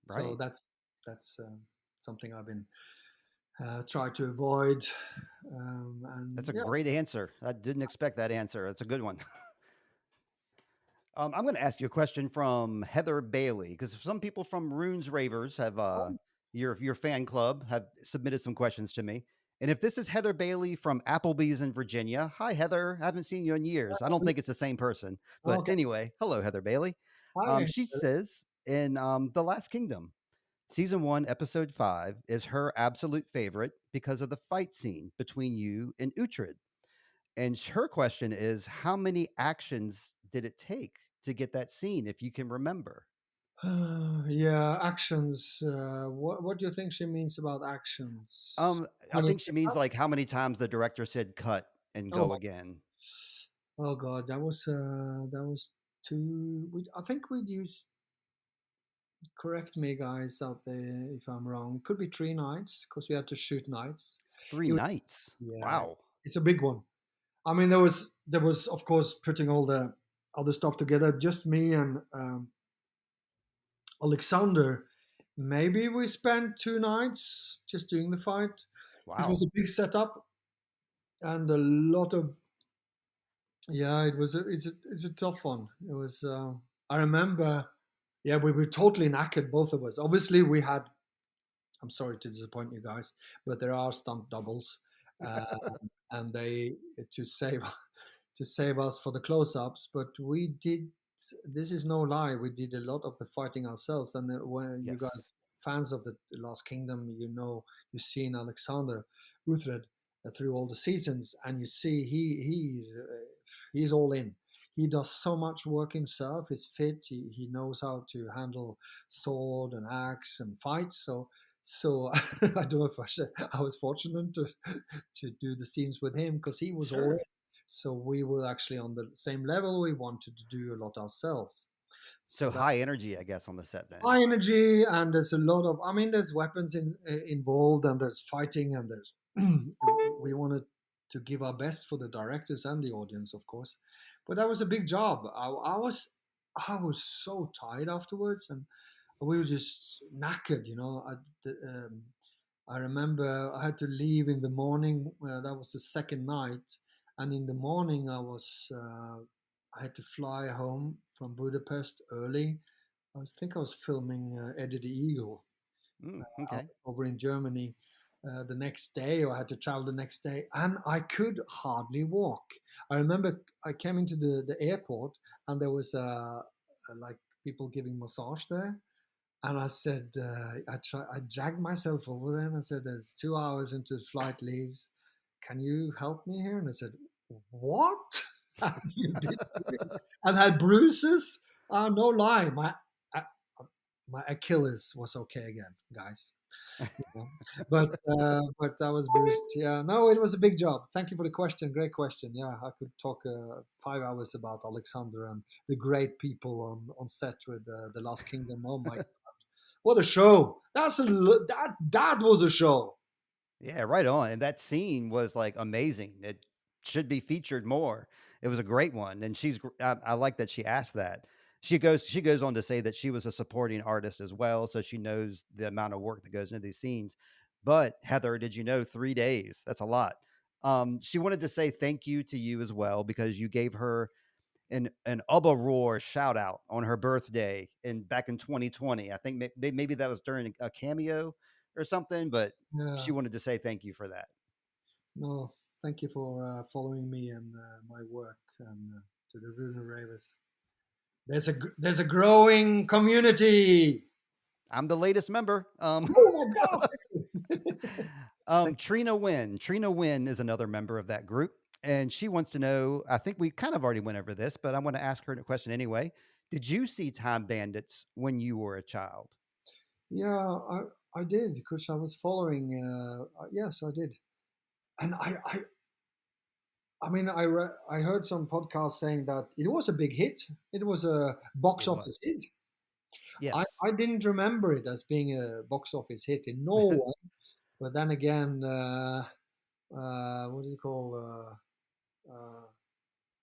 So Right. that's something I've been try to avoid. And That's a yeah, great answer. I didn't expect that answer. That's a good one. I'm going to ask you a question from Heather Bailey because some people from Runes Ravers have your fan club have submitted some questions to me. And if this is Heather Bailey from Applebee's in Virginia, hi Heather, haven't seen you in years. I don't think it's the same person, but okay. anyway, hello Heather Bailey. Hi. She says in the Last Kingdom, season 1, episode 5 is her absolute favorite because of the fight scene between you and Uhtred. And her question is, how many actions did it take to get that scene, if you can remember? Yeah, actions. What do you think she means about actions? How I many think she means setups? like how many times the director said cut and Oh go my. again. Oh God, that was two. I think we'd use. Correct me, guys out there, if I'm wrong. It could be 3 nights because we had to shoot nights. Three It was, nights. yeah, Wow. it's a big one. I mean, there was of course putting all the other stuff together. Just me and Alexander. Maybe we spent 2 nights just doing the fight. It was Wow. a big setup and a lot of yeah. It's a tough one. It was. I remember. Yeah, we were totally knackered, both of us. Obviously, we had. I'm sorry to disappoint you guys, but there are stunt doubles, uh, and they to save to save us for the close-ups. But we did. This is no lie. We did a lot of the fighting ourselves. And when you Yes. guys fans of the Last Kingdom, you know you've seen Alexander Uthred through all the seasons, and you see he's all in. He does so much work himself. He's fit. He knows how to handle sword and axe and fight. So I don't know if I was fortunate to do the scenes with him because he was all in. Sure. So we were actually on the same level. We wanted to do a lot ourselves. So So that high energy, I guess, on the set then. high energy, and there's a lot of. I mean, there's weapons involved, and there's fighting, and there's. We wanted to give our best for the directors and the audience, of course, but that was a big job. I was so tired afterwards, and we were just knackered. I remember I had to leave in the morning. That was the second night, and in the morning I had to fly home from Budapest early. Think I was filming Eddie the Eagle Okay. over in Germany the next day, or I had to travel the next day, and I could hardly walk. I remember I came into the airport, and there was like people giving massage there, and I said, I dragged myself over there and I said, there's 2 hours until the flight leaves. Can you help me here? And I said, what? Have you been doing? And had bruises. No lie, uh, my Achilles was okay again, guys. You know? But I was bruised. Yeah, no, it was a big job. Thank you for the question. Great question. Yeah, I could talk 5 hours about Alexander and the great people on set with the Last Kingdom. Oh my what a show! That was a show. Yeah, right on. And that scene was like amazing. It should be featured more. It was a great one, and I like that she asked that. She goes on to say that she was a supporting artist as well, so she knows the amount of work that goes into these scenes. But Heather, did you know 3 days? That's a lot. She wanted to say thank you to you as well because you gave her an Ubba Roar shout out on her birthday in back in 2020. I think maybe that was during a cameo or something, but Yeah. she wanted to say thank you for that. No, thank you for following me and my work and to the Rune Ravers. There's a growing community. I'm the latest member. Oh my god! Thank Trina Wynn is another member of that group, and she wants to know. I think we kind of already went over this, but I want to ask her a question anyway. Did you see Time Bandits when you were a child? Yeah, I did because I was following. Yes, I did, and I mean, I heard some podcasts saying that it was a big hit. It was a box It was. office hit. Yes. I didn't remember it as being a box office hit in Norway, but then again, what do you call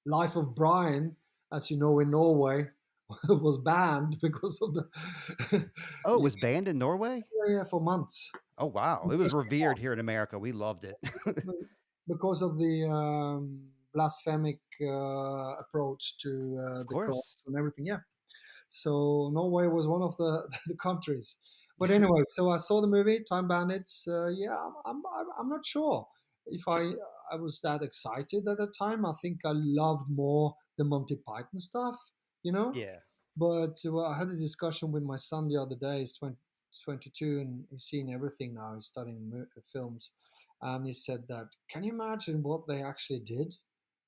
Life of Brian, as you know, in Norway, was banned because of the Oh, it yeah, was banned in Norway? yeah, for months. Oh, wow. It was revered here in America. We loved it. Because of the blasphemic approach to Of the cross course. and everything. Yeah. So Norway was one of the, the countries. But anyway, so I saw the movie Time Bandits. Yeah, I'm not sure if I was that excited at the time. I think I loved more the Monty Python stuff, you know. Yeah. But well, I had a discussion with my son the other day. He's 22 and he's seen everything now. He's studying films. And he said that, can you imagine what they actually did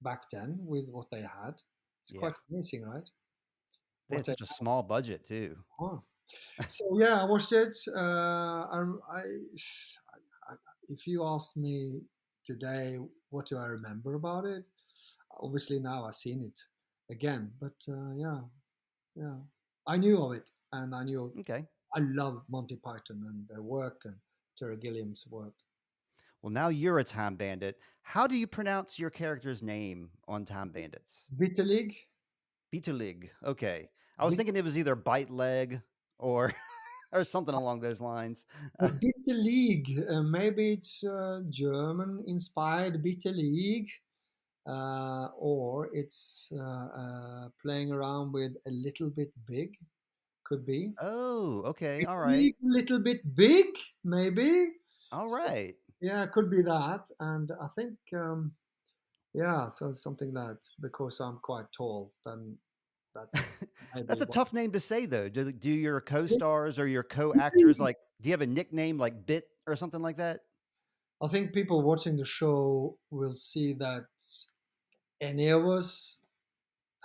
back then with what they had? It's Yeah. quite amazing, right? They What had they such a small budget too. had. So yeah, I watched it. I, if you asked me today, what do I remember about it? Obviously now I've seen it again, but yeah, yeah, I knew of it, and I knew Okay. I love Monty Python and their work and Terry Gilliam's work. Well, now you're a time bandit. How do you pronounce your character's name on Time Bandits? Bittelig, Bittelig. Okay. I was Bit, thinking it was either bite leg or or something along those lines. Bittelig. Maybe it's German inspired Bittelig. Or it's playing around with a little bit big, could be. Oh, okay. Bit All right. big, little bit big, maybe. All So, right. yeah, it could be that. And I think, yeah, so something that because I'm quite tall, then that's That's maybe a what. tough name to say though. Do your co-stars or your co-actors Bit- like do you have a nickname like Bit or something like that? I think people watching the show will see that any of us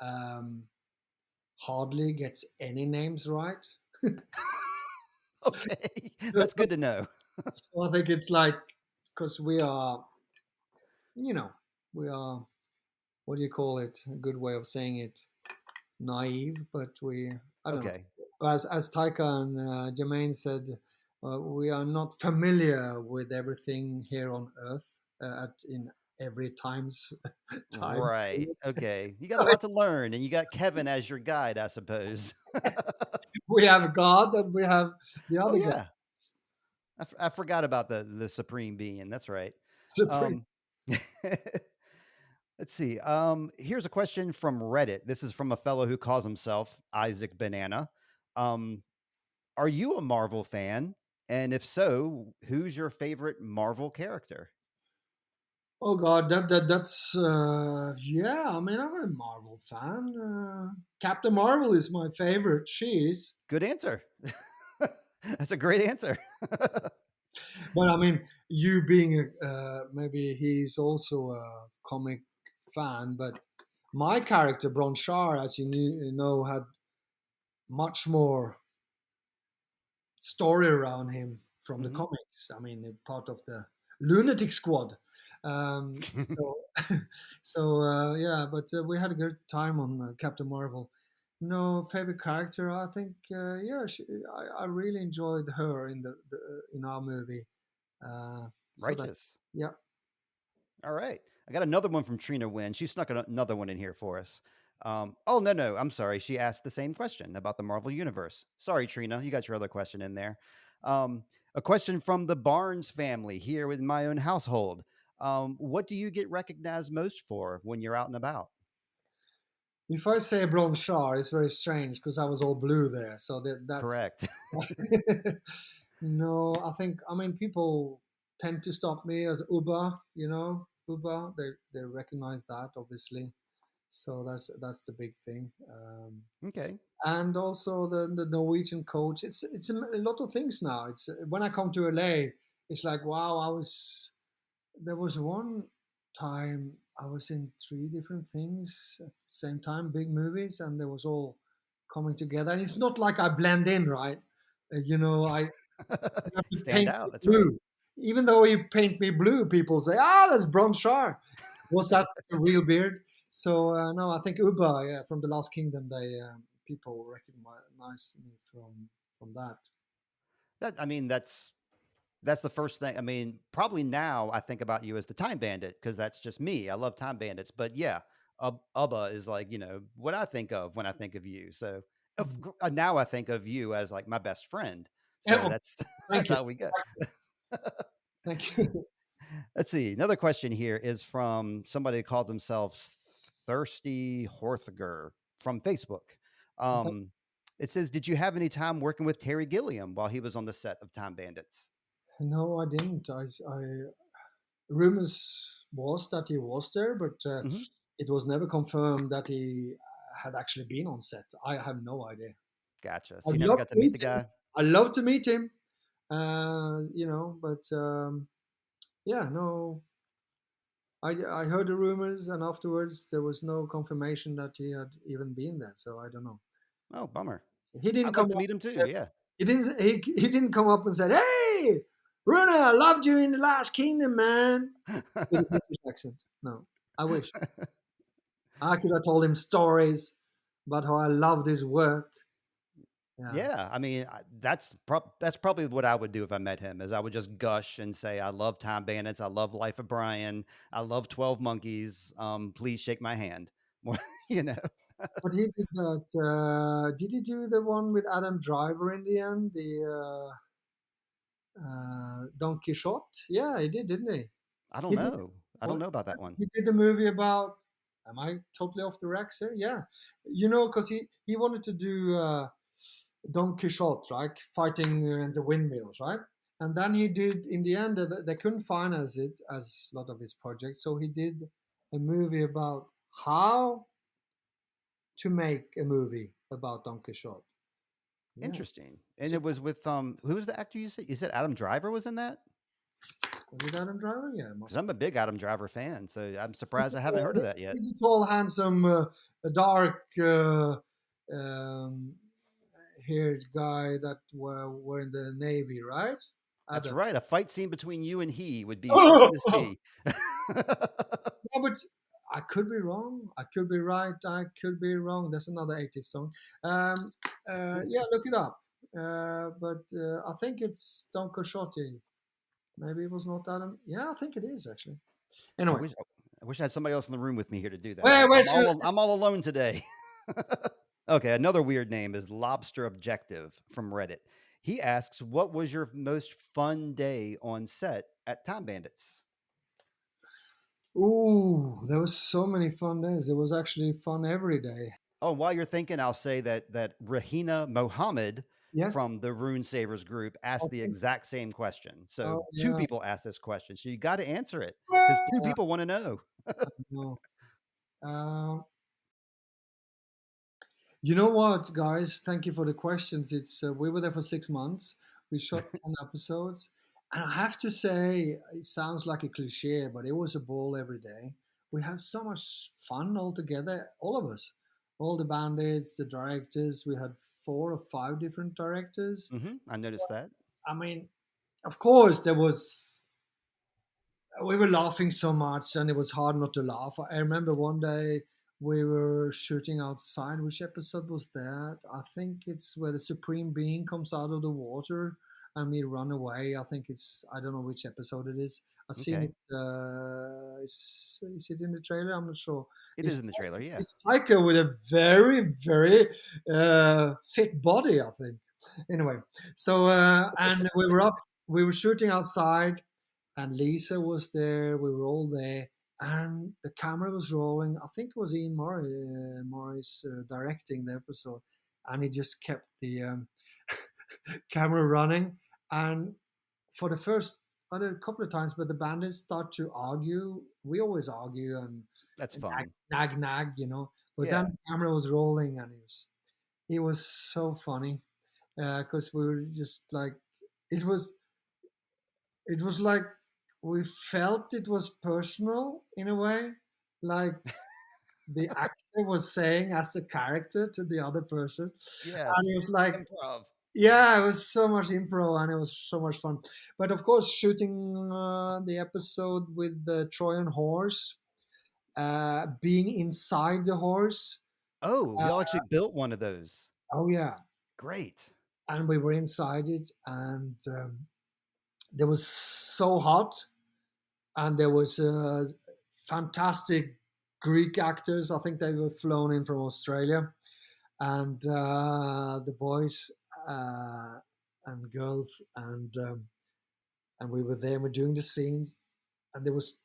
um, hardly gets any names right. Okay. That's good to know. So I think it's like because we are, you know, we are what do you call it? A good way of saying it, naive. But we, I don't Okay. know. As Taika and Jemaine said, we are not familiar with everything here on Earth at in every time's time. Right. Okay. You got a lot to learn and you got Kevin as your guide, I suppose. We have God and we have the Oh other guy, yeah. I forgot about the supreme being. That's right. Supreme. Um let's see. Here's a question from Reddit. This is from a fellow who calls himself Isaac Banana. Um are you a Marvel fan? And if so, who's your favorite Marvel character? Oh God, that's yeah. I mean, I'm a Marvel fan. Captain Marvel is my favorite. She is, Good answer. That's a great answer. but I mean, you being a maybe he's also a comic fan, but my character Bron Char, as you know, had much more story around him from the Mhm. comics. I mean, part of the lunatic squad. So, so yeah, but we had a good time on Captain Marvel. No favorite character. I think yeah, I really enjoyed her in the in our movie. So that Righteous. yeah, All right. I got another one from Trina Wynn. She snuck another one in here for us. Oh, no, no. I'm sorry. She asked the same question about the Marvel Universe. Sorry, Trina. You got your other question in there. A question from the Barnes family here in my own household. What do you get recognized most for when you're out and about? if I say Bron Char, it's very strange because I was all blue there. So that's Correct. no. I mean people tend to stop me as Ubba. Ubba. They recognize that obviously. So that's the big thing. Okay. And also the Norwegian coach. It's a lot of things now. It's when I come to LA, it's like wow. There was one time I was in three different things at the same time, big movies, and they was all coming together. And it's not like I blend in, right? I have to Stand paint out. me That's right. blue. Even though you paint me blue, people say, "Ah, that's Bron Char." Was that a real beard? So no, I think Ubba, yeah, from the Last Kingdom, they people recognize me from that. That I mean, that's the first thing. I mean, probably now I think about you as the Time Bandit because that's just me. I love Time Bandits, but yeah, Ubba is like what I think of when I think of you. So Mhm. now I think of you as like my best friend. So Oh, that's thank that's you, how we go. thank you. Let's see. Another question here is from somebody who called themselves Thirsty Horthger from Facebook. Um, it says, "Did you have any time working with Terry Gilliam while he was on the set of Time Bandits?" No, I didn't. Rumors was that he was there, but Hmm. it was never confirmed that he had actually been on set. I have no idea. Gotcha. So I'd you never love got to to meet meet the him. guy. I'd love to meet him. But yeah, no. I heard the rumors, and afterwards there was no confirmation that he had even been there. So I don't know. Oh, bummer. He didn't I'd like come to up. meet him too. And Yeah. he didn't come up and said, "Hey, Rune, I loved you in the Last Kingdom, man." With a British accent. No, I wish. I could have told him stories about how I loved his work. Yeah. Yeah, I mean, that's probably what I would do if I met him. Is I would just gush and say, "I love Time Bandits. I love Life of Brian. I love 12 Monkeys. Please shake my hand." More, you know. But he did that. Did he do the one with Adam Driver in the end? The Don Quixote? Yeah, he did, didn't he? I don't He did. know. I don't What? know about that one. He did the movie about. Am I totally off the racks here? Yeah, because he wanted to do Don Quixote, right, fighting the windmills, right? And then he did. In the end, they couldn't finance it as a lot of his projects, so he did a movie about how to make a movie about Don Quixote. Yeah, Interesting. And so it was with who was the actor you said? You said Adam Driver was in that? was it Adam Driver? Yeah, it Because must I'm be. a big Adam Driver fan, so I'm He's surprised I haven't heard of that yet. he's a tall, handsome, dark um, haired guy that were in the Navy, right? That's Adam. right. A fight scene between you and he would be Oh, something to see. yeah, but I could be wrong. I could be right. I could be wrong. That's another 80s song. Um, yeah, look it up. But I think it's Don Quixote. Maybe it was not Adam. Yeah, I think it is actually. I Anyway, wish I wish I had somebody else in the room with me here to do that. where's who's I'm all alone today. Okay, another weird name is Lobster Objective from Reddit. He asks, "What was your most fun day on set at Time Bandits?" Ooh, there was so many fun days. It was actually fun every day. Oh, while you're thinking, I'll say that Rahina Mohammed Yes. from the Rune Savers group asked the Okay. exact same question. So Oh two yeah. people asked this question. So you got to answer it because two Yeah. people want to know. No. Um, You know what, guys? Thank you for the questions. It's we were there for 6 months. We shot 10 episodes, and I have to say, it sounds like a cliche, but it was a ball every day. We had so much fun all together, all of us, all the bandits, the directors. We had 4 or 5 different directors. I noticed that. I mean, of course, there was we were laughing so much and it was hard not to laugh. I remember one day we were shooting outside. Which episode was that? I think it's where the Supreme Being comes out of the water and we run away. I think it's, I don't know which episode it is. I've seen Okay, it. Is it in the trailer? I'm not sure. it is It's, in the trailer. Yeah. it's Taika with a very, very fit body, I think. Anyway, so, and we were shooting outside and Lisa was there. We were all there, and the camera was rolling. I think it was Ian Morris directing the episode, and he just kept the camera running. And for the first a couple of times, but the bandits start to argue. We always argue That's and fun. nag, But Yeah. then the camera was rolling, and it was so funny because we were just like it was like we felt it was personal in a way, like the actor was saying as the character to the other person, and it Yes. was like, Improv. yeah, it was so much improv and it was so much fun. But of course, shooting the episode with the Trojan horse, being inside the horse. Oh, Uh, y'all actually built one of those. oh yeah, Great. and we were inside it, and there was so hot, and there was fantastic Greek actors. I think they were flown in from Australia, and the boys and girls, and we were there. And we're doing the scenes, and there was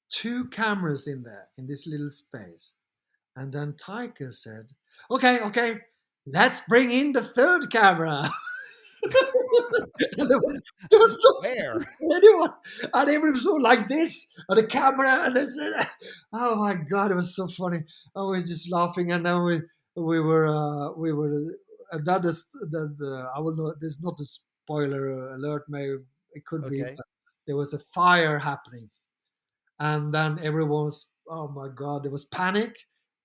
two cameras in there in this little space. And then Taiki said, "Okay, let's bring in the third camera." there was no Where? space for anyone, and everyone was all like this, and the camera, and this. Oh my god, it was so funny. I was just laughing, and then we were. And that is the I will not. This is not a spoiler alert. Maybe it could be. Okay. But there was a fire happening, and then everyone was, oh my god, there was panic,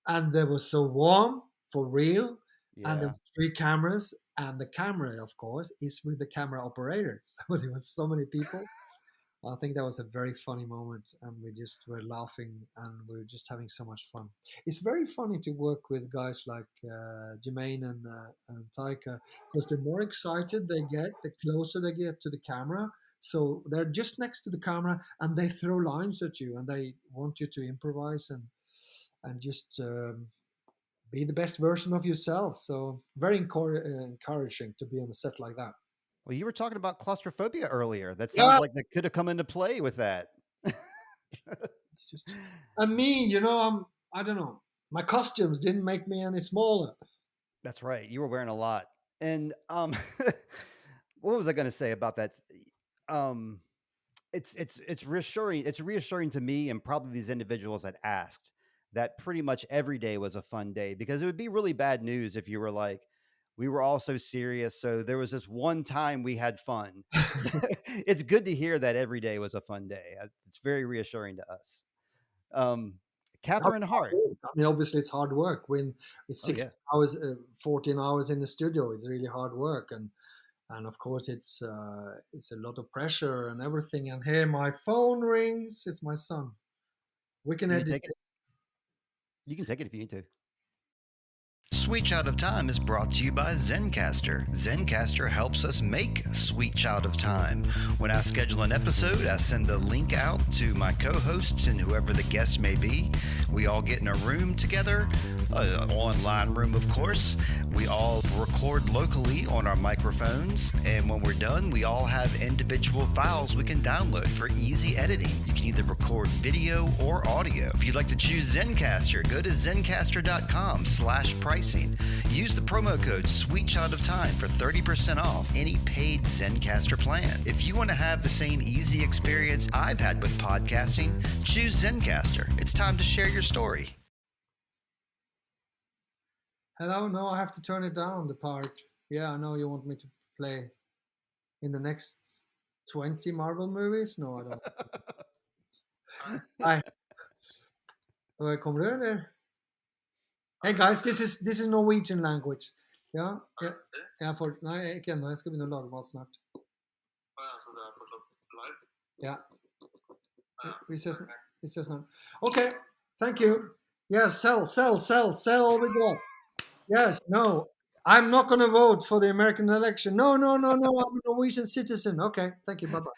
and there was so warm for real, and there Yeah. were three cameras, and the camera of course is with the camera operators. But there was so many people. I think that was a very funny moment, and we just were laughing, and we were just having so much fun. It's very funny to work with guys like Jemaine and Taika, because the more excited they get, the closer they get to the camera. So they're just next to the camera, and they throw lines at you, and they want you to improvise and just be the best version of yourself. So very encouraging to be on a set like that. Well, you were talking about claustrophobia earlier. That sounds Yeah, like that could have come into play with that. it's just, and me, I don't know. My costumes didn't make me any smaller. That's right. You were wearing a lot. And what was I going to say about that? Um it's reassuring. It's reassuring to me and probably these individuals that asked that pretty much every day was a fun day, because it would be really bad news if you were like, we were all so serious, so there was this one time we had fun. So it's good to hear that every day was a fun day. It's very reassuring to us. um Hard Catherine Hart. work. I mean, obviously, it's hard work. When it's Oh yeah. 16 hours, 14 hours in the studio, it's really hard work, and of course, it's a lot of pressure and everything. And here, my phone rings. It's my son. We can You can edit take it. it. You can take it if you need to. Sweet Child of Time is brought to you by Zencastr. Zencastr helps us make Sweet Child of Time. When I schedule an episode, I send the link out to my co-hosts and whoever the guest may be. We all get in a room together, an online room, of course. We all record locally on our microphones, and when we're done, we all have individual files we can download for easy editing. You can either record video or audio. If you'd like to choose Zencastr, go to zencastr.com/pricing. Use the promo code Sweet Child of Time for 30% off any paid Zencastr plan. If you want to have the same easy experience I've had with podcasting, choose Zencastr. It's time to share your story. Hello, no, I have to turn it down. The part. Yeah, I know you want me to play in the next 20 Marvel movies. No, I don't. Hi. Kommer du eller? Hey guys, this is Norwegian language. Ja, ja, nei, ikke ennå. Jeg skal begynne å lage mat snart. Ja. Vi ses snart. Okay, thank you. Yes, sell all we got. Yes, no, I'm not going to vote for the American election. No, I'm a Norwegian citizen. Okay, thank you. Bye-bye.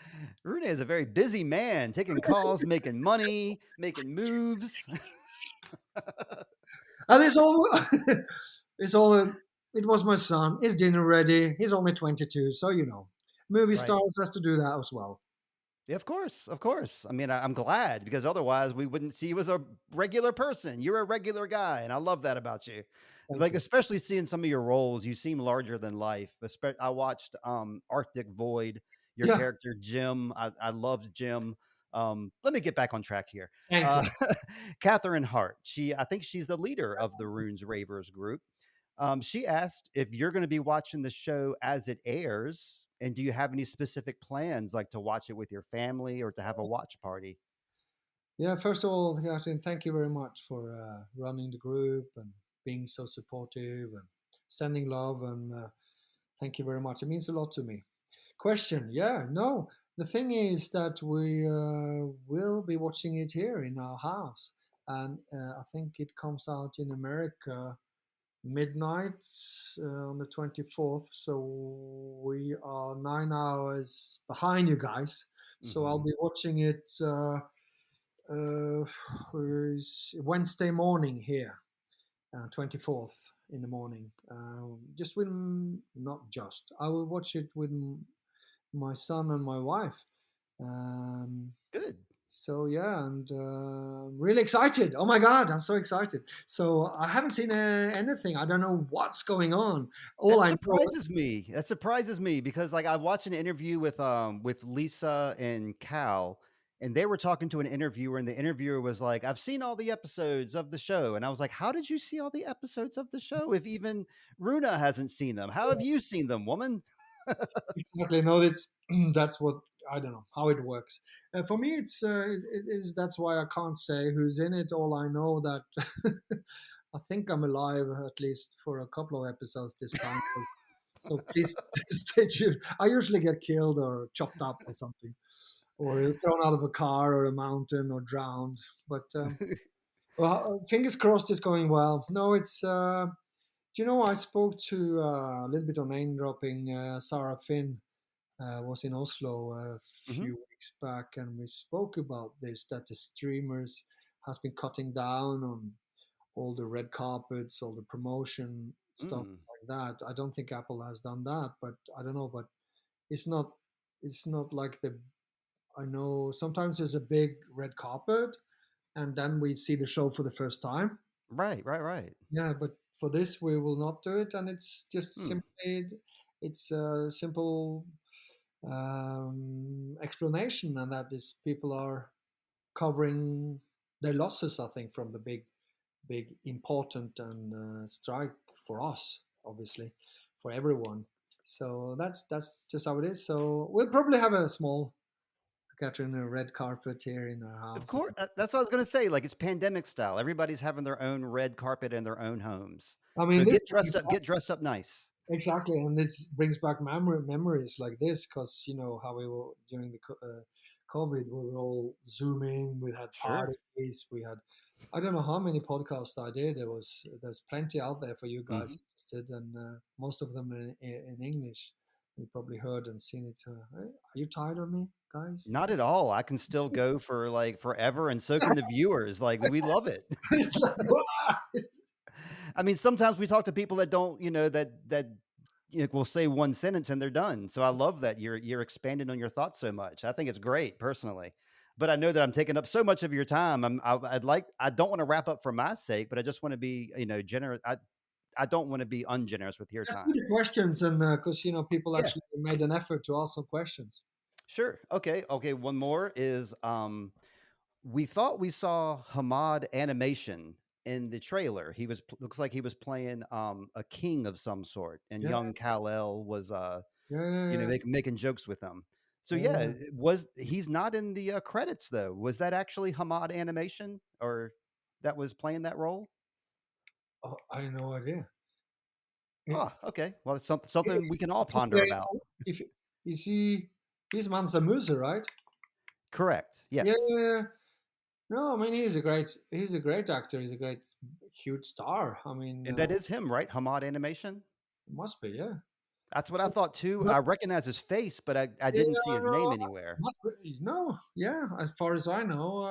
Rune is a very busy man, taking calls, making money, making moves. And it's all, it was my son. Is dinner ready? He's only 22, so movie Right. stars has to do that as well. Of course, of course. I mean, I'm glad because otherwise we wouldn't see you as a regular person. You're a regular guy, and I love that about you. Thank Like, you. especially seeing some of your roles, you seem larger than life. I watched Arctic Void, your Yeah, character Jim. I loved Jim. Let me get back on track here. thank Uh, you. Catherine Hart. I think she's the leader of the Runes Ravers group. She asked if you're going to be watching the show as it airs, and do you have any specific plans, like to watch it with your family or to have a watch party? Yeah, first of all, Martin, thank you very much for running the group and being so supportive and sending love. And thank you very much. It means a lot to me. Question. Yeah, no. The thing is that we will be watching it here in our house. And I think it comes out in America midnight on the 24th. So we are 9 hours behind you guys. So I'll Hmm. be watching it uh, Wednesday morning here, 24th in the morning. Just with, not just, I will watch it with my son and my wife. Um, Good. so yeah, and I'm really excited. Oh my god, I'm so excited. So I haven't seen anything. I don't know what's going on. All That I know, surprises me. That surprises me because, like, I watched an interview with Lisa and Cal, and they were talking to an interviewer, and the interviewer was like, "I've seen all the episodes of the show," and I was like, "How did you see all the episodes of the show if even Runa hasn't seen them? How have you seen them, woman?" exactly know that's what I don't know how it works. For me, it is that's why I can't say who's in it. All I know that I think I'm alive at least for a couple of episodes this time. So please stay tuned. I usually get killed or chopped up or something, or thrown out of a car or a mountain or drowned. But well, fingers crossed it's going well. No, it's. Do you know I spoke to a little bit of name dropping Sarah Finn was in Oslo a Hmm. few weeks back, and we spoke about this that the streamers has been cutting down on all the red carpets, all the promotion stuff Mm. like that. I don't think Apple has done that, but I don't know. But it's not it's not like the I know sometimes there's a big red carpet, and then we see the show for the first time. Right, right, right. Yeah, but for this we will not do it, and it's just Hmm. simply it's a simple explanation, and that is people are covering their losses. I think from the big important and strike for us, obviously, for everyone. So that's just how it is. So we'll probably have a small Catherine a red carpet here in our Of house. course, that's what I was gonna say. Like, it's pandemic style. Everybody's having their own red carpet in their own homes. I mean, So this get dressed up nice. exactly, and this brings back memories like this because you know how we were during the COVID. We were all zooming. We had Sure. parties. We had I don't know how many podcasts I did. There's plenty out there for you guys Mhm. interested, and most of them in English. You probably heard and seen it. Hey, are you tired of me, guys? Not at all. I can still go for, like, forever, and so can the viewers. Like, we love it. It's like, "Wow." I mean, sometimes we talk to people that don't, will say one sentence and they're done. So I love that you're expanding on your thoughts so much. I think it's great personally. But I know that I'm taking up so much of your time. I don't want to wrap up for my sake, but I just want to be, generous. I don't want to be ungenerous with your Just do time. the questions, and because you know people Yeah. actually made an effort to ask some questions. Sure. Okay. Okay. One more is we thought we saw Hamad animation in the trailer. Looks like he was playing a king of some sort, and Yeah, young Kal-El was yeah, yeah, yeah. making jokes with him. So yeah, Yeah. he's not in the credits though. Was that actually Hamad animation or that was playing that role? Oh, I had no idea. Eh, Oh, okay. Well, it's Is something we can all he ponder playing? about. If is he? He's Mansa Musa, right? Correct. Yeah, Yes. yeah, yeah. No, I mean he's a great actor. He's a great, huge star. I mean, And that is him, right? Hamad animation? must be, yeah. That's what I thought too. No, I recognize his face, but I yeah, didn't see his name no, anywhere. must be, no, yeah. As far as I know,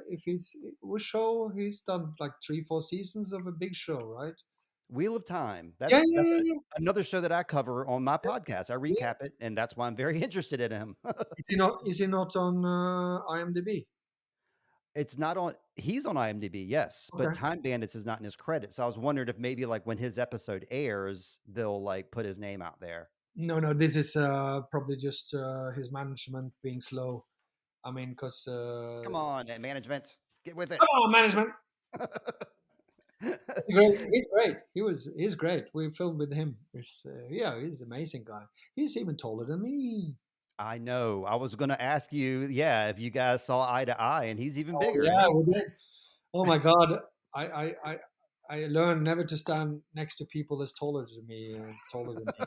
if he's which show he's done like 3, 4 seasons of a big show, right? Wheel of Time. Yeah, That's yeah, yeah, another show that I cover on my yeah, podcast. I yeah. recap it, and that's why I'm very interested in him. Is he not on IMDb? It's not on he's on IMDb, yes, but Okay. Time Bandits is not in his credits. So I was wondering if maybe, like, when his episode airs, they'll, like, put his name out there. No, no, this is probably just his management being slow. I mean, because Come on, management, get with it. come on, management. He's great. He's great. He's great. We filmed with him. Yeah, he's an amazing guy. He's even taller than me. I know. I was gonna ask you, yeah, if you guys saw eye to eye, and he's even Oh bigger, isn't yeah, he? we did. Oh my God, I I I, I learned never to stand next to people that's taller than me. Taller than me.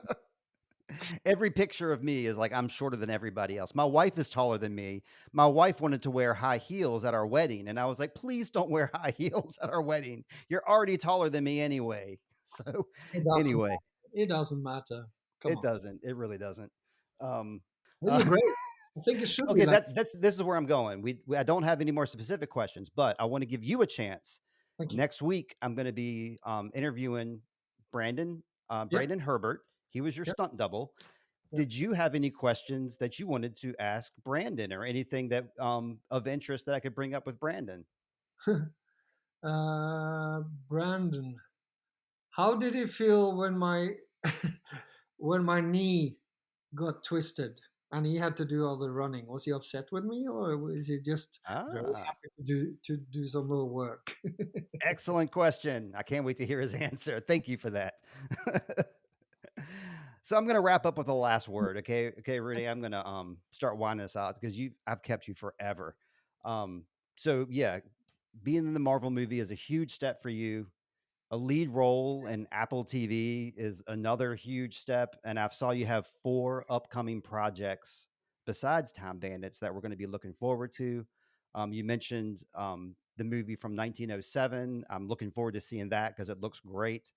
Every picture of me is like I'm shorter than everybody else. My wife is taller than me. My wife wanted to wear high heels at our wedding, and I was like, "Please don't wear high heels at our wedding. You're already taller than me anyway." So, It doesn't anyway, matter. It doesn't matter. Come it on. doesn't. It really doesn't. Um, Well, uh, you're great. I think it should be okay, like. this is where I'm going. I don't have any more specific questions, but I want to give you a chance. Thank you. Next week, I'm going to be interviewing Brandon Yeah, Braden Herbert. He was your yeah, stunt double. yeah. Did you have any questions that you wanted to ask Brandon, or anything that of interest that I could bring up with Brandon? uh, Brandon, how did it feel when my when my knee got twisted and he had to do all the running? Was he upset with me, or was he just very Ah, happy to do some more work? excellent question. I can't wait to hear his answer. Thank you for that. So I'm gonna wrap up with the last word. Okay, Rudy. I'm gonna start winding this out because I've kept you forever. Um, so yeah, being in the Marvel movie is a huge step for you. A lead role in Apple TV is another huge step, and I saw you have 4 upcoming projects besides Time Bandits that we're gonna be looking forward to. You mentioned, the movie from 1907. I'm looking forward to seeing that because it looks great.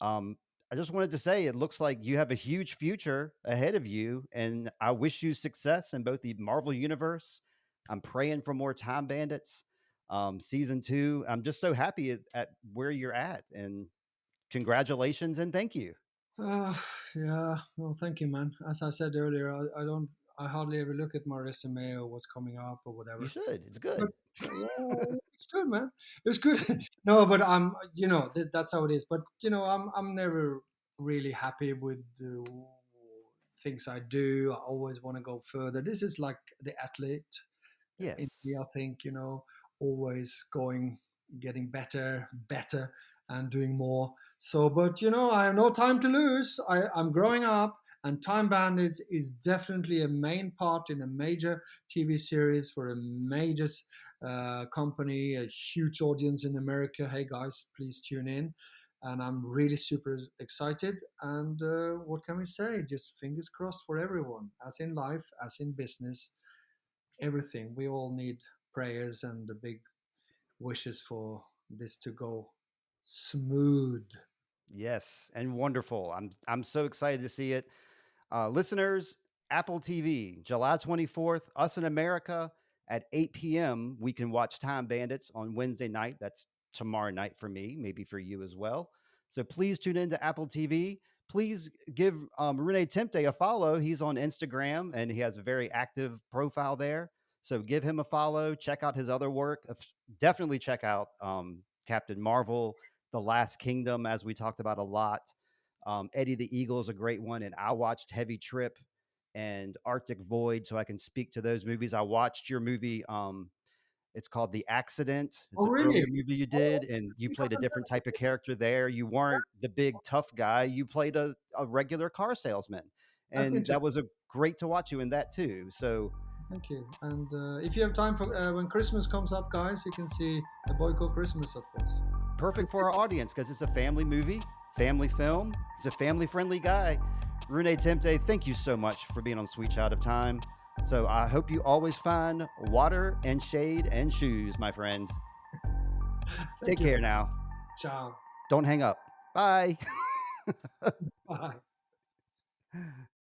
Um, I just wanted to say it looks like you have a huge future ahead of you, and I wish you success in both the Marvel universe. I'm praying for more Time Bandits. Season 2. I'm just so happy at where you're at, and congratulations and thank you. Uh, yeah, well, thank you, man. As I said earlier, I don't, I hardly ever look at my resume or what's coming up or You whatever. should. It's But good. yeah, it's good, man. It's good. No, but that's how it is. But I'm never really happy with the things I do. I always want to go further. This is like the athlete in me, Yes. I think, always going, getting better, better, and doing more. So, but I have no time to lose. I'm growing up, and Time Bandits is definitely a main part in a major TV series for a major company, a huge audience in America. Hey guys, please tune in. And I'm really super excited. And what can we say? Just fingers crossed for everyone, as in life, as in business, everything. We all need prayers and the big wishes for this to go smooth. Yes, and wonderful. I'm so excited to see it. Listeners, Apple TV, July 24th, us in America at 8 p.m. We can watch Time Bandits on Wednesday night. That's tomorrow night for me, maybe for you as well. So please tune into Apple TV. Please give Rune Temte a follow. He's on Instagram and he has a very active profile there. So give him a follow. Check out his other work. Definitely check out Captain Marvel, The Last Kingdom, as we talked about a lot. Eddie the Eagle is a great one, and I watched Heavy Trip and Arctic Void, so I can speak to those movies. I watched your movie. It's called The Accident. It's Oh, an really? earlier movie you did, and you played a different type of character there. You weren't the big tough guy. You played a regular car salesman, That's and interesting. that was a great to watch you in that too. So Thank you. And if you have time for when Christmas comes up, guys, you can see A Boy Called Christmas, of course. perfect for our audience because it's a family movie, family film. He's a family friendly guy. Rune Temte, thank you so much for being on Sweet Child of Time. So I hope you always find water and shade and shoes, my friend. Thank Take you. care now. Ciao. Don't hang up. Bye. Bye.